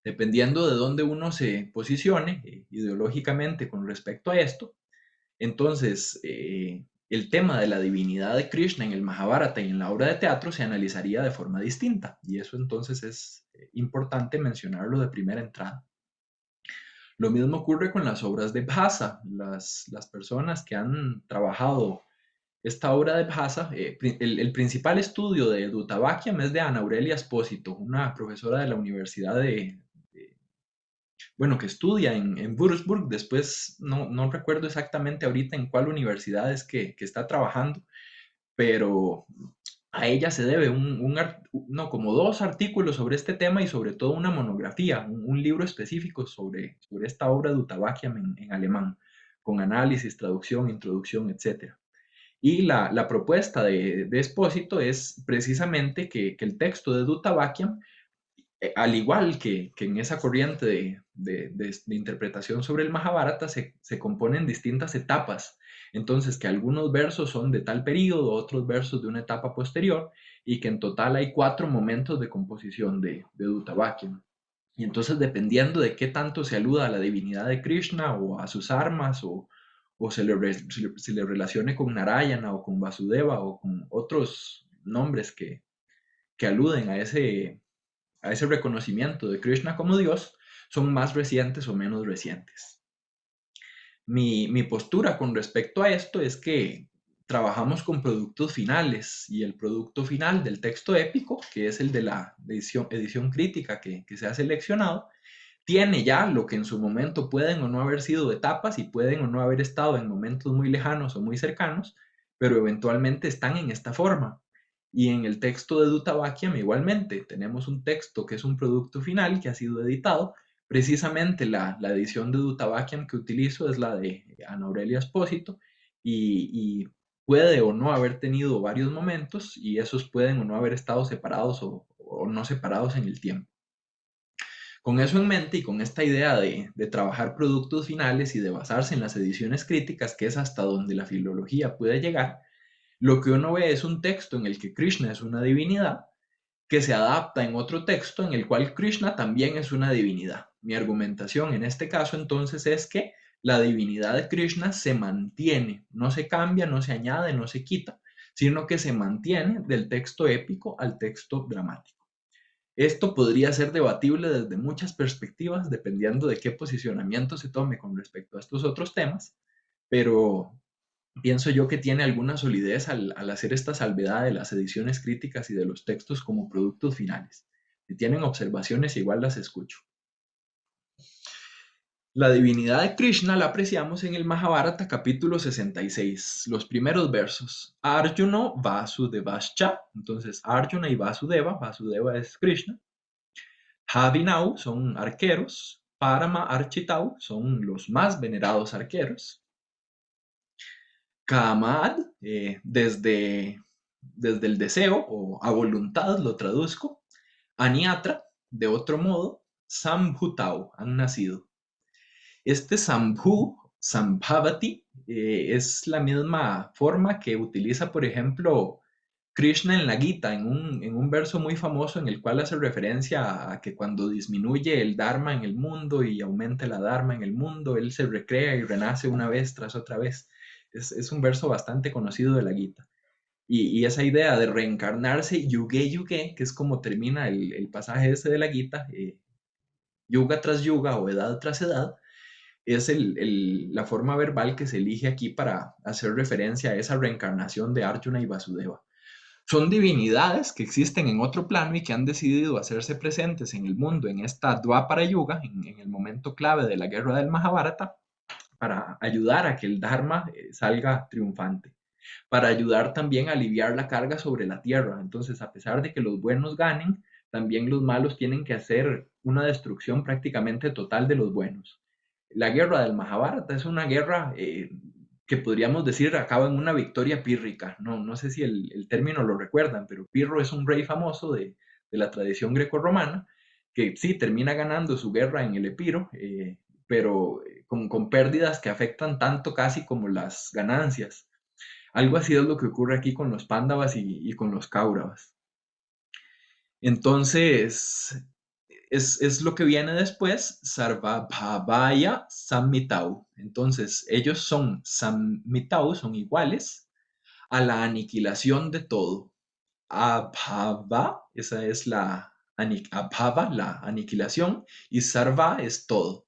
Dependiendo de dónde uno se posicione ideológicamente con respecto a esto, entonces el tema de la divinidad de Krishna en el Mahabharata y en la obra de teatro se analizaría de forma distinta, y eso entonces es importante mencionarlo de primera entrada. Lo mismo ocurre con las obras de Bhasa. Las personas que han trabajado esta obra de Bhasa, el principal estudio de Dutta-Vakyam es de Ana Aurelia Espósito, una profesora de la Universidad bueno, que estudia en Würzburg, después no recuerdo exactamente ahorita en cuál universidad es que está trabajando, pero a ella se debe no, como dos artículos sobre este tema y sobre todo una monografía, un libro específico sobre esta obra de Dutta-Vakyam en alemán, con análisis, traducción, introducción, etc. Y la propuesta de Espósito es precisamente que el texto de Dutta-Vakyam al igual que en esa corriente de interpretación sobre el Mahabharata, se compone en distintas etapas. Entonces, que algunos versos son de tal periodo, otros versos de una etapa posterior, y que en total hay 4 momentos de composición de Dutta-Vakyam. Y entonces, dependiendo de qué tanto se aluda a la divinidad de Krishna o a sus armas o se le relacione con Narayana o con Vasudeva o con otros nombres que aluden a ese reconocimiento de Krishna como Dios, son más recientes o menos recientes. Mi postura con respecto a esto es que trabajamos con productos finales y el producto final del texto épico, que es el de la edición crítica que se ha seleccionado, tiene ya lo que en su momento pueden o no haber sido etapas y pueden o no haber estado en momentos muy lejanos o muy cercanos, pero eventualmente están en esta forma. Y en el texto de Dutta-Vakyam igualmente tenemos un texto que es un producto final que ha sido editado. Precisamente la edición de Dutta-Vakyam que utilizo es la de Ana Aurelia Espósito y puede o no haber tenido varios momentos y esos pueden o no haber estado separados o no separados en el tiempo. Con eso en mente y con esta idea de trabajar productos finales y de basarse en las ediciones críticas, que es hasta donde la filología puede llegar, lo que uno ve es un texto en el que Krishna es una divinidad que se adapta en otro texto en el cual Krishna también es una divinidad. Mi argumentación en este caso entonces es que la divinidad de Krishna se mantiene, no se cambia, no se añade, no se quita, sino que se mantiene del texto épico al texto dramático. Esto podría ser debatible desde muchas perspectivas, dependiendo de qué posicionamiento se tome con respecto a estos otros temas, pero pienso yo que tiene alguna solidez al hacer esta salvedad de las ediciones críticas y de los textos como productos finales. Si tienen observaciones, igual las escucho. La divinidad de Krishna la apreciamos en el Mahabharata capítulo 66, los primeros versos. Arjuna Vasudevascha, entonces Arjuna y Vasudeva, Vasudeva es Krishna. Habinau son arqueros, Parama Architau son los más venerados arqueros. Kamad, desde el deseo o a voluntad lo traduzco. Aniatra, de otro modo, Sambhutau, han nacido. Este Sambhu, Sambhavati, es la misma forma que utiliza, por ejemplo, Krishna en la Gita, en un verso muy famoso en el cual hace referencia a que cuando disminuye el Dharma en el mundo y aumenta la Dharma en el mundo, él se recrea y renace una vez tras otra vez. Es un verso bastante conocido de la Gita. Y esa idea de reencarnarse yuge yuge, que es como termina el pasaje ese de la Gita, yuga tras yuga o edad tras edad, es la forma verbal que se elige aquí para hacer referencia a esa reencarnación de Arjuna y Vasudeva. Son divinidades que existen en otro plano y que han decidido hacerse presentes en el mundo en esta Dwapara Yuga, en el momento clave de la guerra del Mahabharata, para ayudar a que el Dharma salga triunfante, para ayudar también a aliviar la carga sobre la tierra. Entonces, a pesar de que los buenos ganen, también los malos tienen que hacer una destrucción prácticamente total de los buenos. La guerra del Mahabharata es una guerra que podríamos decir acaba en una victoria pírrica. No sé si el término lo recuerdan, pero Pirro es un rey famoso de la tradición grecorromana que sí termina ganando su guerra en el Epiro, pero con pérdidas que afectan tanto casi como las ganancias. Algo así es lo que ocurre aquí con los Pándavas y con los Cáuravas. Entonces, es lo que viene después, Sarvabhavaya Sammitau. Entonces, ellos son Sammitau, son iguales a la aniquilación de todo. Abhava, esa es Abhava, la aniquilación, y Sarva es todo.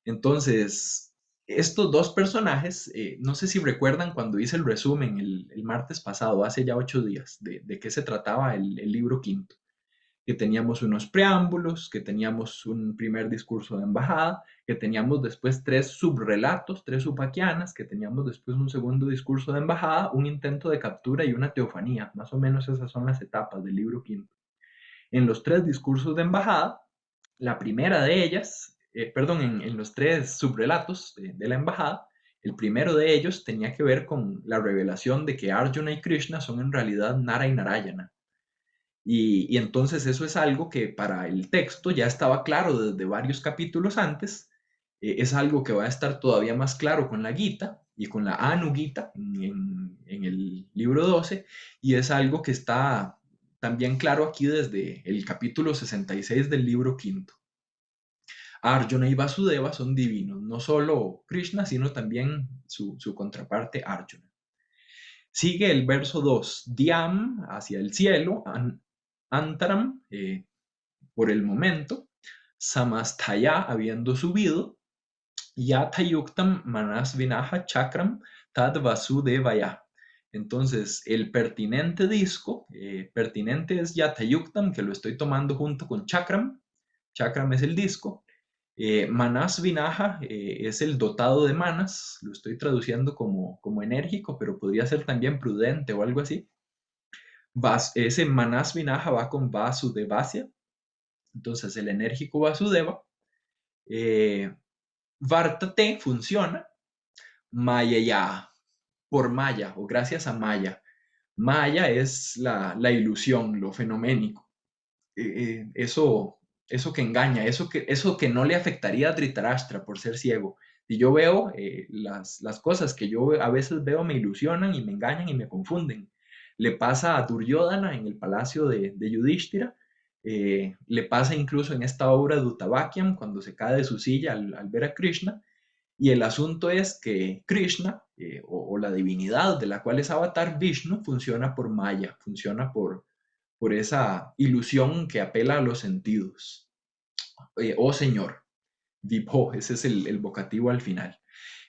Entonces, estos dos personajes, no sé si recuerdan cuando hice el resumen el martes pasado, hace ya 8 días, de qué se trataba el libro quinto, que teníamos unos preámbulos, que teníamos un primer discurso de embajada, que teníamos después 3 subrelatos, 3 upaquianas, que teníamos después un segundo discurso de embajada, un intento de captura y una teofanía. Más o menos esas son las etapas del libro quinto. En los 3 discursos de embajada, la primera de ellas, perdón, en los 3 subrelatos de la embajada, el primero de ellos tenía que ver con la revelación de que Arjuna y Krishna son en realidad Nara y Narayana. Y entonces eso es algo que para el texto ya estaba claro desde varios capítulos antes, es algo que va a estar todavía más claro con la Gita y con la Anugita en el libro 12, y es algo que está también claro aquí desde el capítulo 66 del libro quinto. Arjuna y Vasudeva son divinos, no solo Krishna, sino también su contraparte Arjuna. Sigue el verso 2, Dhyam, hacia el cielo, Antaram, por el momento, Samastaya, habiendo subido, Yatayuktam Manas Vinaha Chakram Tad Vasudevaya. Entonces, el pertinente disco, pertinente es Yatayuktam, que lo estoy tomando junto con Chakram. Chakram es el disco. Manas Vinaha es el dotado de manas, lo estoy traduciendo como enérgico, pero podría ser también prudente o algo así. Ese Manas Vinaha va con Vasudevasya, entonces el enérgico Vasudeva. Vartate funciona, Mayaya, por Maya o gracias a Maya. Maya es la ilusión, lo fenoménico. Eso que engaña, eso que no le afectaría a Dhritarashtra por ser ciego. Y yo veo las cosas que yo a veces veo me ilusionan y me engañan y me confunden. Le pasa a Duryodhana en el palacio de Yudhishthira, le pasa incluso en esta obra de Uttavakyam cuando se cae de su silla al ver a Krishna. Y el asunto es que Krishna, o la divinidad de la cual es avatar Vishnu, funciona por Maya, funciona por esa ilusión que apela a los sentidos. Oh Señor, Vibho, ese es el vocativo al final.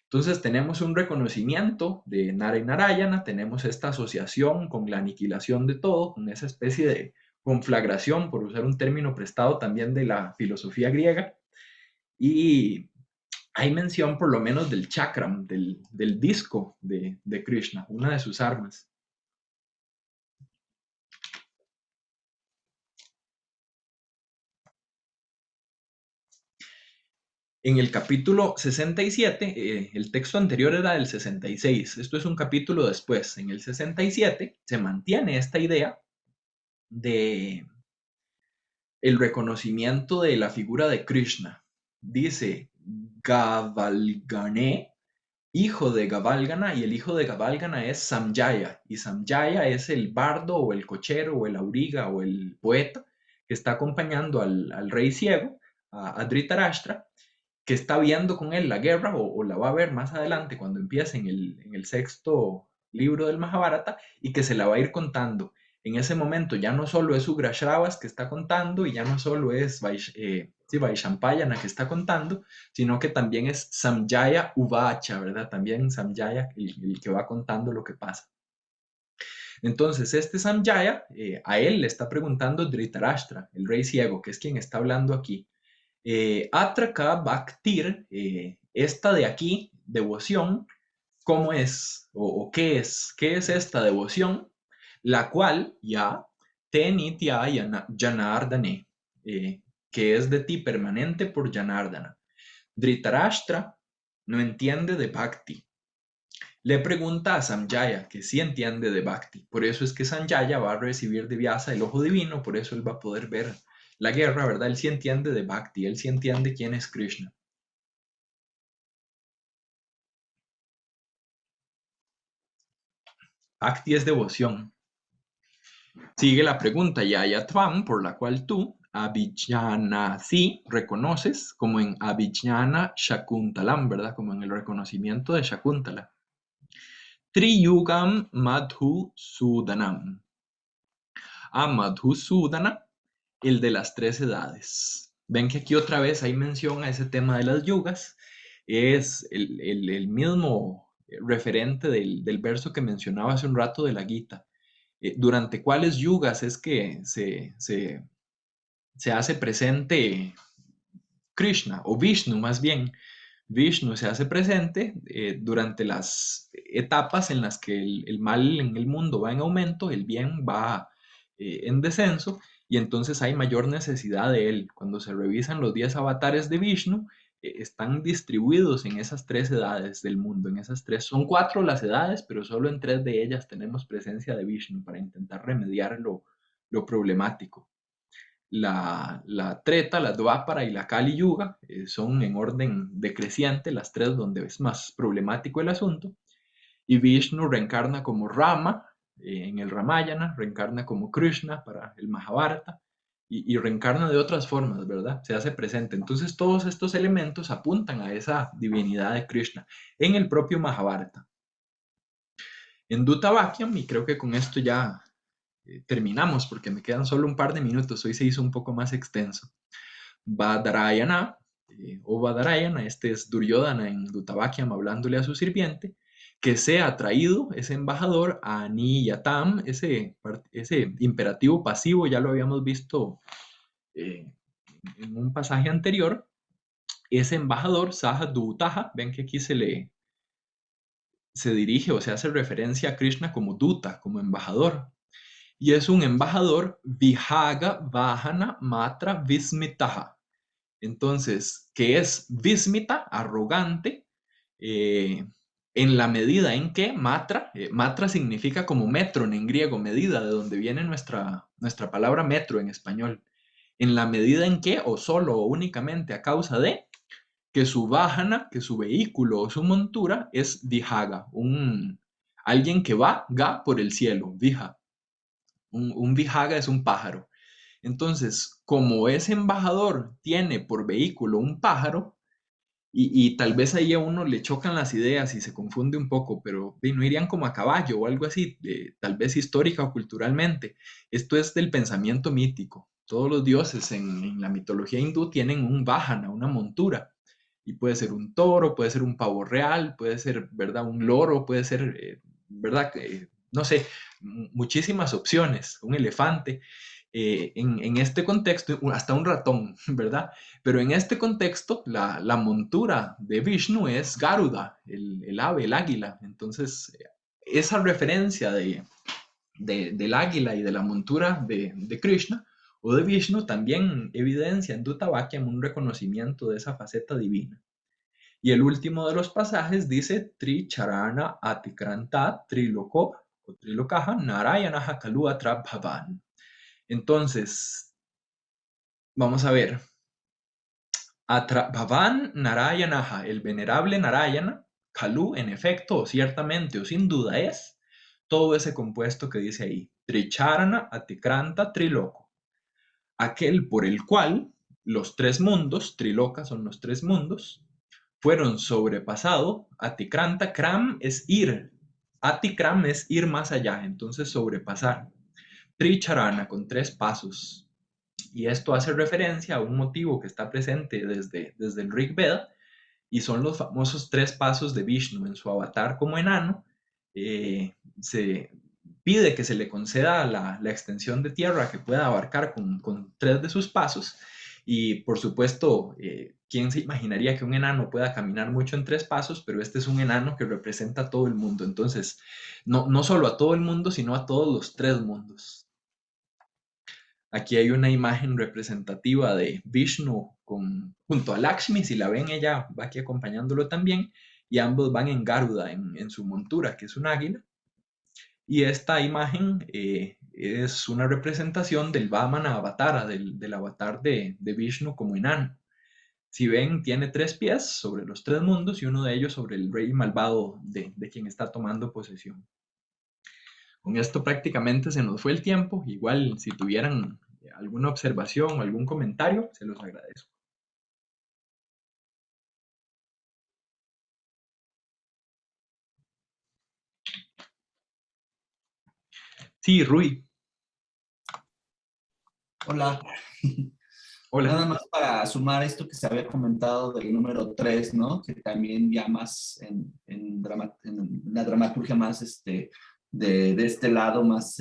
Entonces tenemos un reconocimiento de Nara y Narayana, tenemos esta asociación con la aniquilación de todo, con esa especie de conflagración, por usar un término prestado también de la filosofía griega, y hay mención por lo menos del chakram, del disco de Krishna, una de sus armas. En el capítulo 67, el texto anterior era del 66, esto es un capítulo después. En el 67 se mantiene esta idea de el reconocimiento de la figura de Krishna. Dice Gavalgane, hijo de Gavalgana, y el hijo de Gavalgana es Samjaya, y Samjaya es el bardo o el cochero o el auriga o el poeta que está acompañando al rey ciego, a Dhritarashtra, que está viendo con él la guerra, o la va a ver más adelante cuando empiece en el sexto libro del Mahabharata, y que se la va a ir contando. En ese momento ya no solo es Ugrashravas que está contando, y ya no solo es Vaishampayana que está contando, sino que también es Samjaya Uvacha, ¿verdad? También Samjaya el que va contando lo que pasa. Entonces, este Samjaya, a él le está preguntando Dhritarashtra, el rey ciego, que es quien está hablando aquí. Atraka Bhaktir, esta de aquí, devoción, ¿cómo es? ¿O qué es? ¿Qué es esta devoción? La cual ya te nitya janardane, que es de ti permanente por Janardana. Dhritarashtra no entiende de Bhakti. Le pregunta a Samjaya, que sí entiende de Bhakti. Por eso es que Sanjaya va a recibir de Vyasa el ojo divino, por eso él va a poder ver la guerra, ¿verdad? Él sí entiende de Bhakti, él sí entiende quién es Krishna. Bhakti es devoción. Sigue la pregunta, Yaya Tvam, por la cual tú, Abhijnanasi, reconoces, como en Abhijnana Shakuntalam, ¿verdad? Como en el reconocimiento de Shakuntala. Triyugam Madhusudanam. A Madhusudana, el de las tres edades. Ven que aquí otra vez hay mención a ese tema de las yugas. Es el mismo referente del verso que mencionaba hace un rato de la Gita. ¿Durante cuáles yugas es que se hace presente Krishna, o Vishnu más bien? Vishnu se hace presente durante las etapas en las que el mal en el mundo va en aumento, el bien va en descenso, y entonces hay mayor necesidad de él. Cuando se revisan los 10 avatares de Vishnu, están distribuidos en esas tres edades del mundo, en esas tres. Son 4 las edades, pero solo en 3 de ellas tenemos presencia de Vishnu para intentar remediar lo problemático. La Treta, la Dvapara y la Kali Yuga son en orden decreciente las tres donde es más problemático el asunto. Y Vishnu reencarna como Rama, en el Ramayana, reencarna como Krishna para el Mahabharata y reencarna de otras formas, ¿verdad? Se hace presente. Entonces todos estos elementos apuntan a esa divinidad de Krishna en el propio Mahabharata. En Dutavakyam, y creo que con esto ya terminamos porque me quedan solo un par de minutos, hoy se hizo un poco más extenso. Badarayana, o Badarayana, este es Duryodhana en Dutavakyam hablándole a su sirviente, que sea traído ese embajador a Niyatam, ese imperativo pasivo, ya lo habíamos visto en un pasaje anterior, ese embajador, Saha Dutaha, ven que aquí se dirige o se hace referencia a Krishna como Duta, como embajador, y es un embajador Vihaga Vahana Matra Vismitaha. Entonces, que es Vismita, arrogante, en la medida en que Matra significa como metron en griego, medida, de donde viene nuestra palabra metro en español. En la medida en que, o solo o únicamente a causa de, que su vahana, que su vehículo o su montura es Vihaga, alguien que va, por el cielo, Viha. Un Vihaga es un pájaro. Entonces, como ese embajador tiene por vehículo un pájaro, y tal vez ahí a uno le chocan las ideas y se confunde un poco, pero no irían como a caballo o algo así, tal vez histórica o culturalmente. Esto es del pensamiento mítico. Todos los dioses en la mitología hindú tienen un vahana, una montura. Y puede ser un toro, puede ser un pavo real, puede ser, ¿verdad? Un loro, puede ser, ¿verdad? No sé, muchísimas opciones. Un elefante. En este contexto, hasta un ratón, ¿verdad? Pero en este contexto, la montura de Vishnu es Garuda, el ave, el águila. Entonces, esa referencia del águila y de la montura de Krishna o de Vishnu también evidencia en Dutavakyam un reconocimiento de esa faceta divina. Y el último de los pasajes dice Tri Charana Atikranta Triloko o Trilokaha Narayana Kalu Bhavan. Entonces, vamos a ver. Bhavan Narayanaha, el venerable Narayana, Kalu, en efecto, o ciertamente, o sin duda es todo ese compuesto que dice ahí. Tricharana Atikranta Triloko. Aquel por el cual los tres mundos, Triloka son los tres mundos, fueron sobrepasados. Atikranta, Kram es ir. Atikram es ir más allá, entonces sobrepasar. Tricharana con tres pasos. Y esto hace referencia a un motivo que está presente desde el Rig Veda, y son los famosos tres pasos de Vishnu en su avatar como enano. Se pide que se le conceda la extensión de tierra que pueda abarcar con tres de sus pasos. Y por supuesto, ¿quién se imaginaría que un enano pueda caminar mucho en tres pasos? Pero este es un enano que representa a todo el mundo. Entonces, no solo a todo el mundo, sino a todos los tres mundos. Aquí hay una imagen representativa de Vishnu junto a Lakshmi. Si la ven, ella va aquí acompañándolo también. Y ambos van en Garuda, en su montura, que es un águila. Y esta imagen es una representación del Vamana Avatara, del avatar de Vishnu como enano. Si ven, tiene tres pies sobre los tres mundos y uno de ellos sobre el rey malvado de quien está tomando posesión. Con esto prácticamente se nos fue el tiempo. Igual, si tuvieran alguna observación o algún comentario, se los agradezco. Sí, Rui. Hola. Hola. Nada más para sumar esto que se había comentado del número 3, ¿no? Que también ya más en la dramaturgia más de este lado, más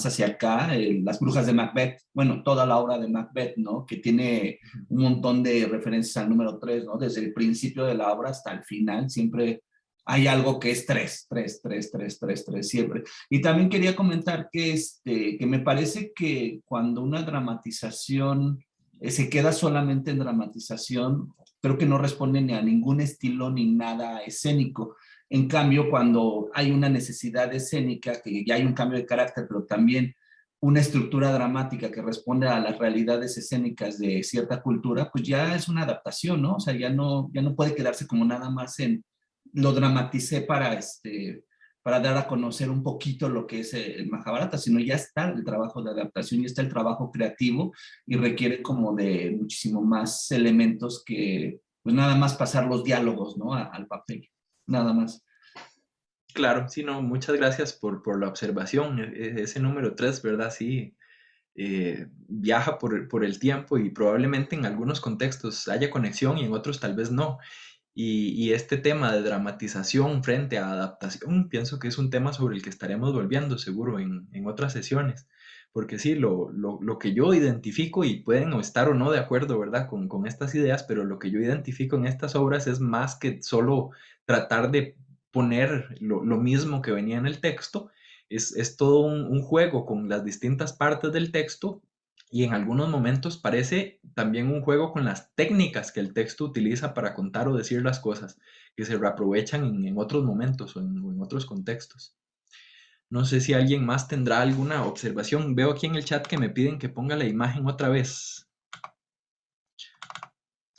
hacia acá, las brujas de Macbeth, bueno, toda la obra de Macbeth, ¿no? Que tiene un montón de referencias al número 3, ¿no? Desde el principio de la obra hasta el final, siempre hay algo que es 3, 3, 3, 3, 3, 3, siempre. Y también quería comentar que me parece que cuando una dramatización se queda solamente en dramatización, creo que no responde ni a ningún estilo ni nada escénico. En cambio, cuando hay una necesidad escénica, que ya hay un cambio de carácter, pero también una estructura dramática que responde a las realidades escénicas de cierta cultura, pues ya es una adaptación, ¿no? O sea, ya no puede quedarse como nada más en lo dramaticé para dar a conocer un poquito lo que es el Mahabharata, sino ya está el trabajo de adaptación, ya está el trabajo creativo y requiere como de muchísimo más elementos que pues nada más pasar los diálogos, ¿no? Al papel, nada más. Claro, sí, no, muchas gracias por la observación. Ese número 3, ¿verdad? Sí, viaja por el tiempo y probablemente en algunos contextos haya conexión y en otros tal vez no. Y este tema de dramatización frente a adaptación, pienso que es un tema sobre el que estaremos volviendo seguro en otras sesiones. Porque sí, lo que yo identifico, y pueden estar o no de acuerdo, ¿verdad? Con estas ideas, pero lo que yo identifico en estas obras es más que solo tratar de poner lo mismo que venía en el texto, es todo un juego con las distintas partes del texto y en algunos momentos parece también un juego con las técnicas que el texto utiliza para contar o decir las cosas, que se reaprovechan en otros momentos o en otros contextos. No sé si alguien más tendrá alguna observación. Veo aquí en el chat que me piden que ponga la imagen otra vez.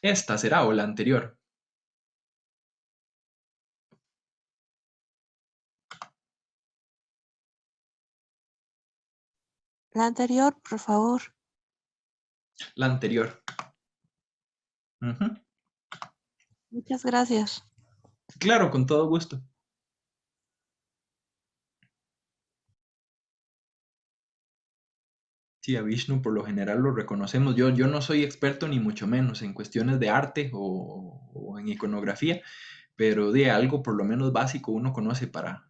Esta será o la anterior. La anterior, por favor. La anterior. Ujú. Muchas gracias. Claro, con todo gusto. Sí, a Vishnu por lo general lo reconocemos. Yo no soy experto ni mucho menos en cuestiones de arte o en iconografía, pero de algo por lo menos básico uno conoce para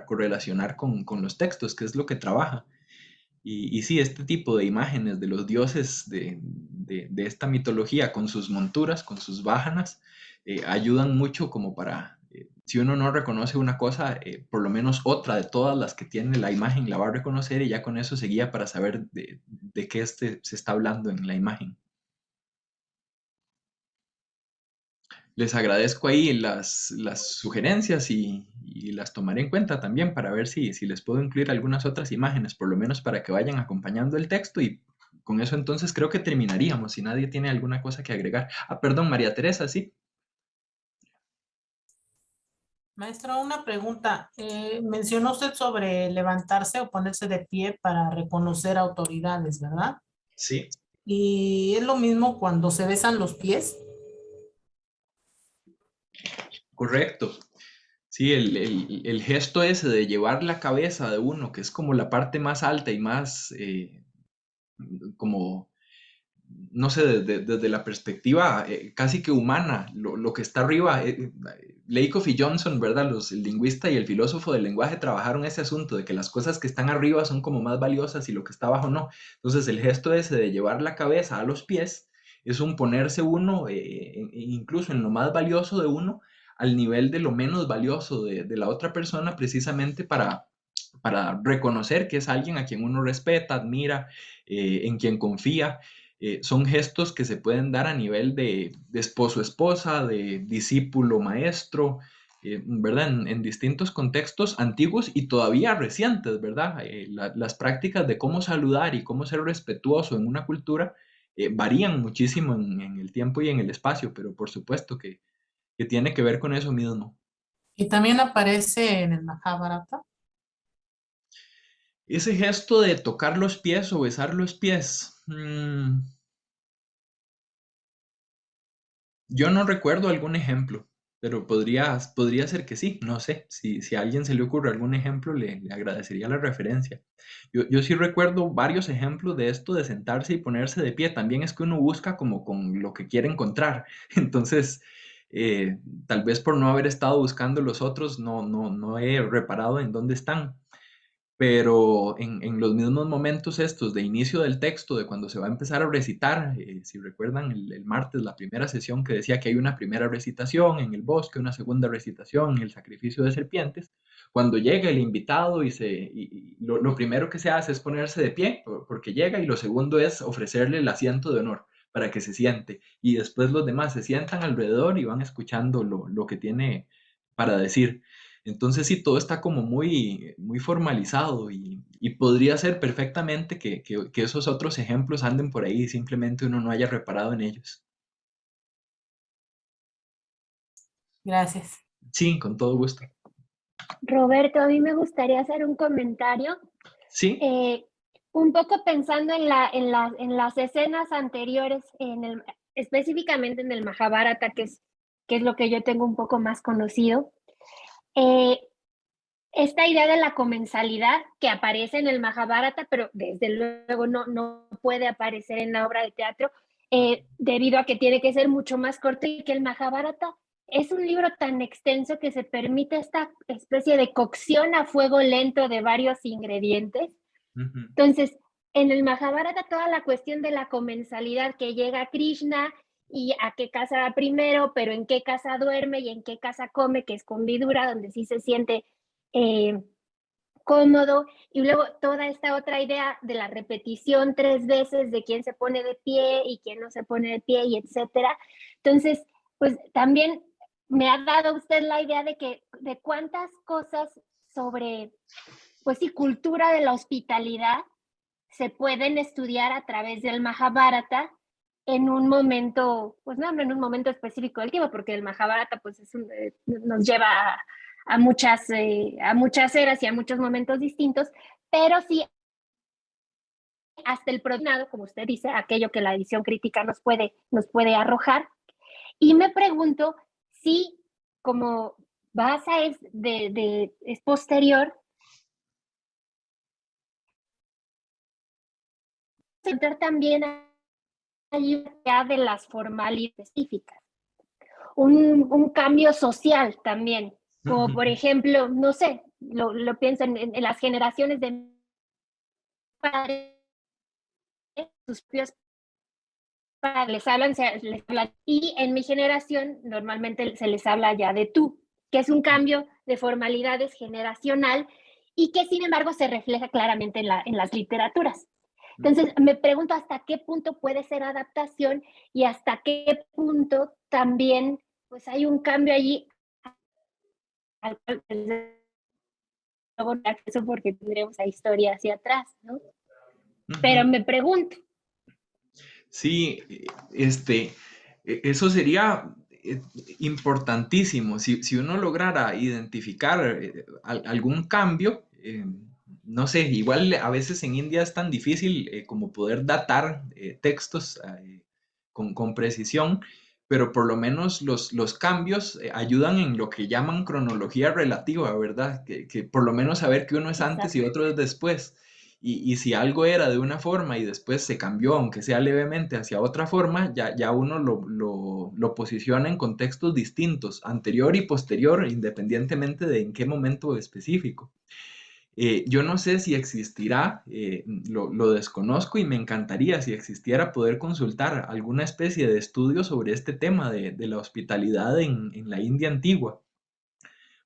correlacionar con los textos, que es lo que trabaja. Y sí, este tipo de imágenes de los dioses de esta mitología con sus monturas, con sus vájanas, ayudan mucho como para, si uno no reconoce una cosa, por lo menos otra de todas las que tiene la imagen la va a reconocer y ya con eso se guía para saber de qué se está hablando en la imagen. Les agradezco ahí las sugerencias y las tomaré en cuenta también para ver si les puedo incluir algunas otras imágenes, por lo menos para que vayan acompañando el texto y con eso entonces creo que terminaríamos, si nadie tiene alguna cosa que agregar. Ah, perdón, María Teresa, sí. Maestro, una pregunta. Mencionó usted sobre levantarse o ponerse de pie para reconocer autoridades, ¿verdad? Sí, Y es lo mismo cuando se besan los pies. correcto. Sí, el gesto ese de llevar la cabeza de uno, que es como la parte más alta y más como no sé, desde la perspectiva casi que humana, lo que está arriba, Lakoff y Johnson, ¿verdad? El lingüista y el filósofo del lenguaje trabajaron ese asunto de que las cosas que están arriba son como más valiosas y lo que está abajo no. Entonces el gesto ese de llevar la cabeza a los pies es un ponerse uno, incluso en lo más valioso de uno, al nivel de lo menos valioso de la otra persona, precisamente para reconocer que es alguien a quien uno respeta, admira, en quien confía. Son gestos que se pueden dar a nivel de esposo-esposa, de discípulo-maestro, ¿verdad? En distintos contextos antiguos y todavía recientes, ¿verdad? Las prácticas de cómo saludar y cómo ser respetuoso en una cultura varían muchísimo en el tiempo y en el espacio, pero por supuesto que tiene que ver con eso mismo. Y también aparece en el Mahabharata. Ese gesto de tocar los pies o besar los pies, yo no recuerdo algún ejemplo, pero podría ser que sí, no sé. Si a alguien se le ocurre algún ejemplo, le agradecería la referencia. Yo sí recuerdo varios ejemplos de esto de sentarse y ponerse de pie. También es que uno busca como con lo que quiere encontrar. Entonces, tal vez por no haber estado buscando los otros, no he reparado en dónde están. Pero en los mismos momentos estos de inicio del texto, de cuando se va a empezar a recitar, si recuerdan el martes, la primera sesión que decía que hay una primera recitación en el bosque, una segunda recitación en el sacrificio de serpientes, cuando llega el invitado y lo primero que se hace es ponerse de pie, porque llega, y lo segundo es ofrecerle el asiento de honor para que se siente, y después los demás se sientan alrededor y van escuchando lo que tiene para decir. Entonces sí, todo está como muy formalizado y podría ser perfectamente que esos otros ejemplos anden por ahí y simplemente uno no haya reparado en ellos. Gracias. Sí, con todo gusto. Roberto, a mí me gustaría hacer un comentario, Sí, un poco pensando en las escenas anteriores, específicamente en el Mahabharata, que es lo que yo tengo un poco más conocido. Esta idea de la comensalidad que aparece en el Mahabharata, pero desde luego no puede aparecer en la obra de teatro, debido a que tiene que ser mucho más corto, y que el Mahabharata es un libro tan extenso que se permite esta especie de cocción a fuego lento de varios ingredientes. ujú, Entonces, en el Mahabharata toda la cuestión de la comensalidad, que llega Krishna y a qué casa va primero, pero en qué casa duerme y en qué casa come, que es con vidura, donde sí se siente eh, cómodo, y luego toda esta otra idea de la repetición 3 veces de quién se pone de pie y quién no se pone de pie, y etcétera. Entonces, pues también me ha dado usted la idea de cuántas cosas sobre, pues sí, cultura de la hospitalidad se pueden estudiar a través del Mahabharata en un momento, pues no en un momento específico del tiempo, porque el Mahabharata pues nos lleva a muchas eras y a muchos momentos distintos, pero sí hasta el producto, como usted dice, aquello que la edición crítica nos puede arrojar. Y me pregunto si, como Basa es posterior, entrar también allí de las formalidades específicas. Un cambio social también, como por ujú, ejemplo, no sé, lo pienso en las generaciones de padres, sus propios padres les hablan, y en mi generación normalmente se les habla ya de tú, que es un cambio de formalidades generacional y que sin embargo se refleja claramente en las literaturas. Entonces, me pregunto hasta qué punto puede ser adaptación y hasta qué punto también pues hay un cambio allí al cual desde luego no acceso, porque tendremos a historia hacia atrás, ¿no? Pero ujú. me pregunto. Sí, eso sería importantísimo. Si uno lograra identificar algún cambio, no sé, igual a veces en India es tan difícil como poder datar textos con precisión, pero por lo menos los cambios ayudan en lo que llaman cronología relativa, ¿verdad? Que por lo menos saber que uno es antes y Exacto. otro es después. Y si algo era de una forma y después se cambió, aunque sea levemente, hacia otra forma, ya uno lo posiciona en contextos distintos, anterior y posterior, independientemente de en qué momento específico. Yo no sé si existirá, lo desconozco y me encantaría si existiera poder consultar alguna especie de estudio sobre este tema de la hospitalidad en la India antigua,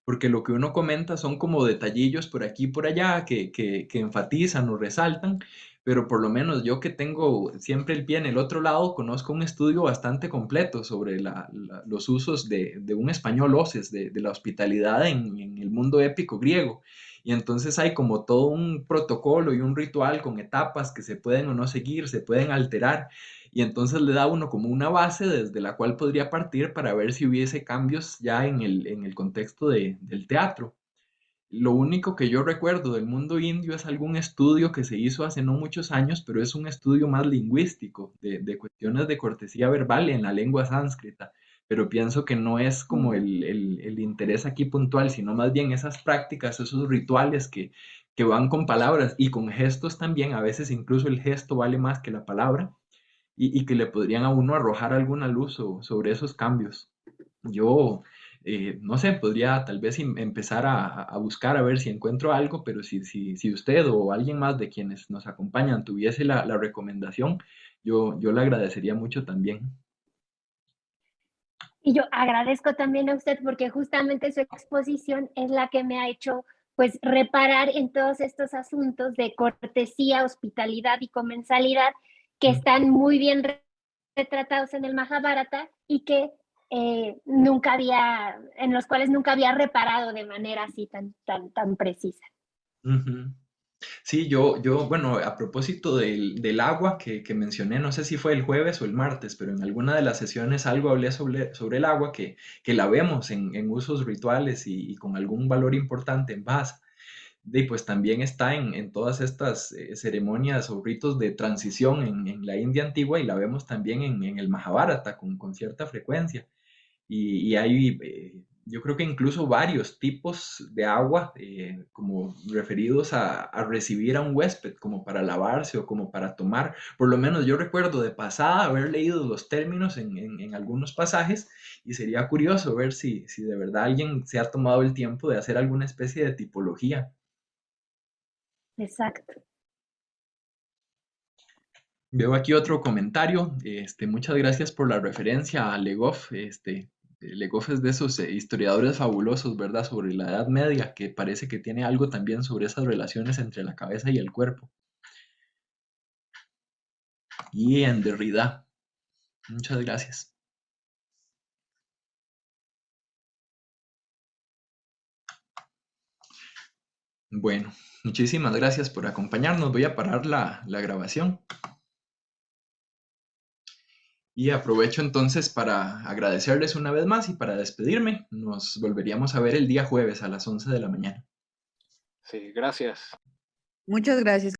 porque lo que uno comenta son como detallillos por aquí y por allá que enfatizan o resaltan, pero por lo menos yo que tengo siempre el pie en el otro lado, conozco un estudio bastante completo sobre los usos de un español Oces, de la hospitalidad en el mundo épico griego. Y entonces hay como todo un protocolo y un ritual con etapas que se pueden o no seguir, se pueden alterar, y entonces le da a uno como una base desde la cual podría partir para ver si hubiese cambios ya en el contexto del teatro. Lo único que yo recuerdo del mundo indio es algún estudio que se hizo hace no muchos años, pero es un estudio más lingüístico, de cuestiones de cortesía verbal en la lengua sánscrita. Pero pienso que no es como el interés aquí puntual, sino más bien esas prácticas, esos rituales que van con palabras y con gestos también. A veces incluso el gesto vale más que la palabra, y que le podrían a uno arrojar alguna luz sobre esos cambios. Yo, no sé, podría tal vez empezar a buscar a ver si encuentro algo, pero si usted o alguien más de quienes nos acompañan tuviese la recomendación, yo le agradecería mucho también. Y yo agradezco también a usted porque justamente su exposición es la que me ha hecho pues reparar en todos estos asuntos de cortesía, hospitalidad y comensalidad que están muy bien retratados en el Mahabharata y que en los cuales nunca había reparado de manera así tan precisa. Ujú. Sí, bueno, a propósito del agua que mencioné, no sé si fue el jueves o el martes, pero en alguna de las sesiones algo hablé sobre el agua, que la vemos en usos rituales y con algún valor importante en Vasa. Y pues también está en todas estas ceremonias o ritos de transición en la India antigua y la vemos también en el Mahabharata con cierta frecuencia. Y hay, yo creo que incluso varios tipos de agua, como referidos a recibir a un huésped, como para lavarse o como para tomar. Por lo menos yo recuerdo de pasada haber leído los términos en algunos pasajes y sería curioso ver si de verdad alguien se ha tomado el tiempo de hacer alguna especie de tipología. Exacto. Veo aquí otro comentario. Muchas gracias por la referencia a Legoff. Legoff es de esos historiadores fabulosos, ¿verdad? Sobre la Edad Media, que parece que tiene algo también sobre esas relaciones entre la cabeza y el cuerpo. Y en Derrida. Muchas gracias. Bueno, muchísimas gracias por acompañarnos. Voy a parar la grabación. Y aprovecho entonces para agradecerles una vez más y para despedirme. Nos volveríamos a ver el día jueves a las 11 de la mañana. Sí, gracias. Muchas gracias.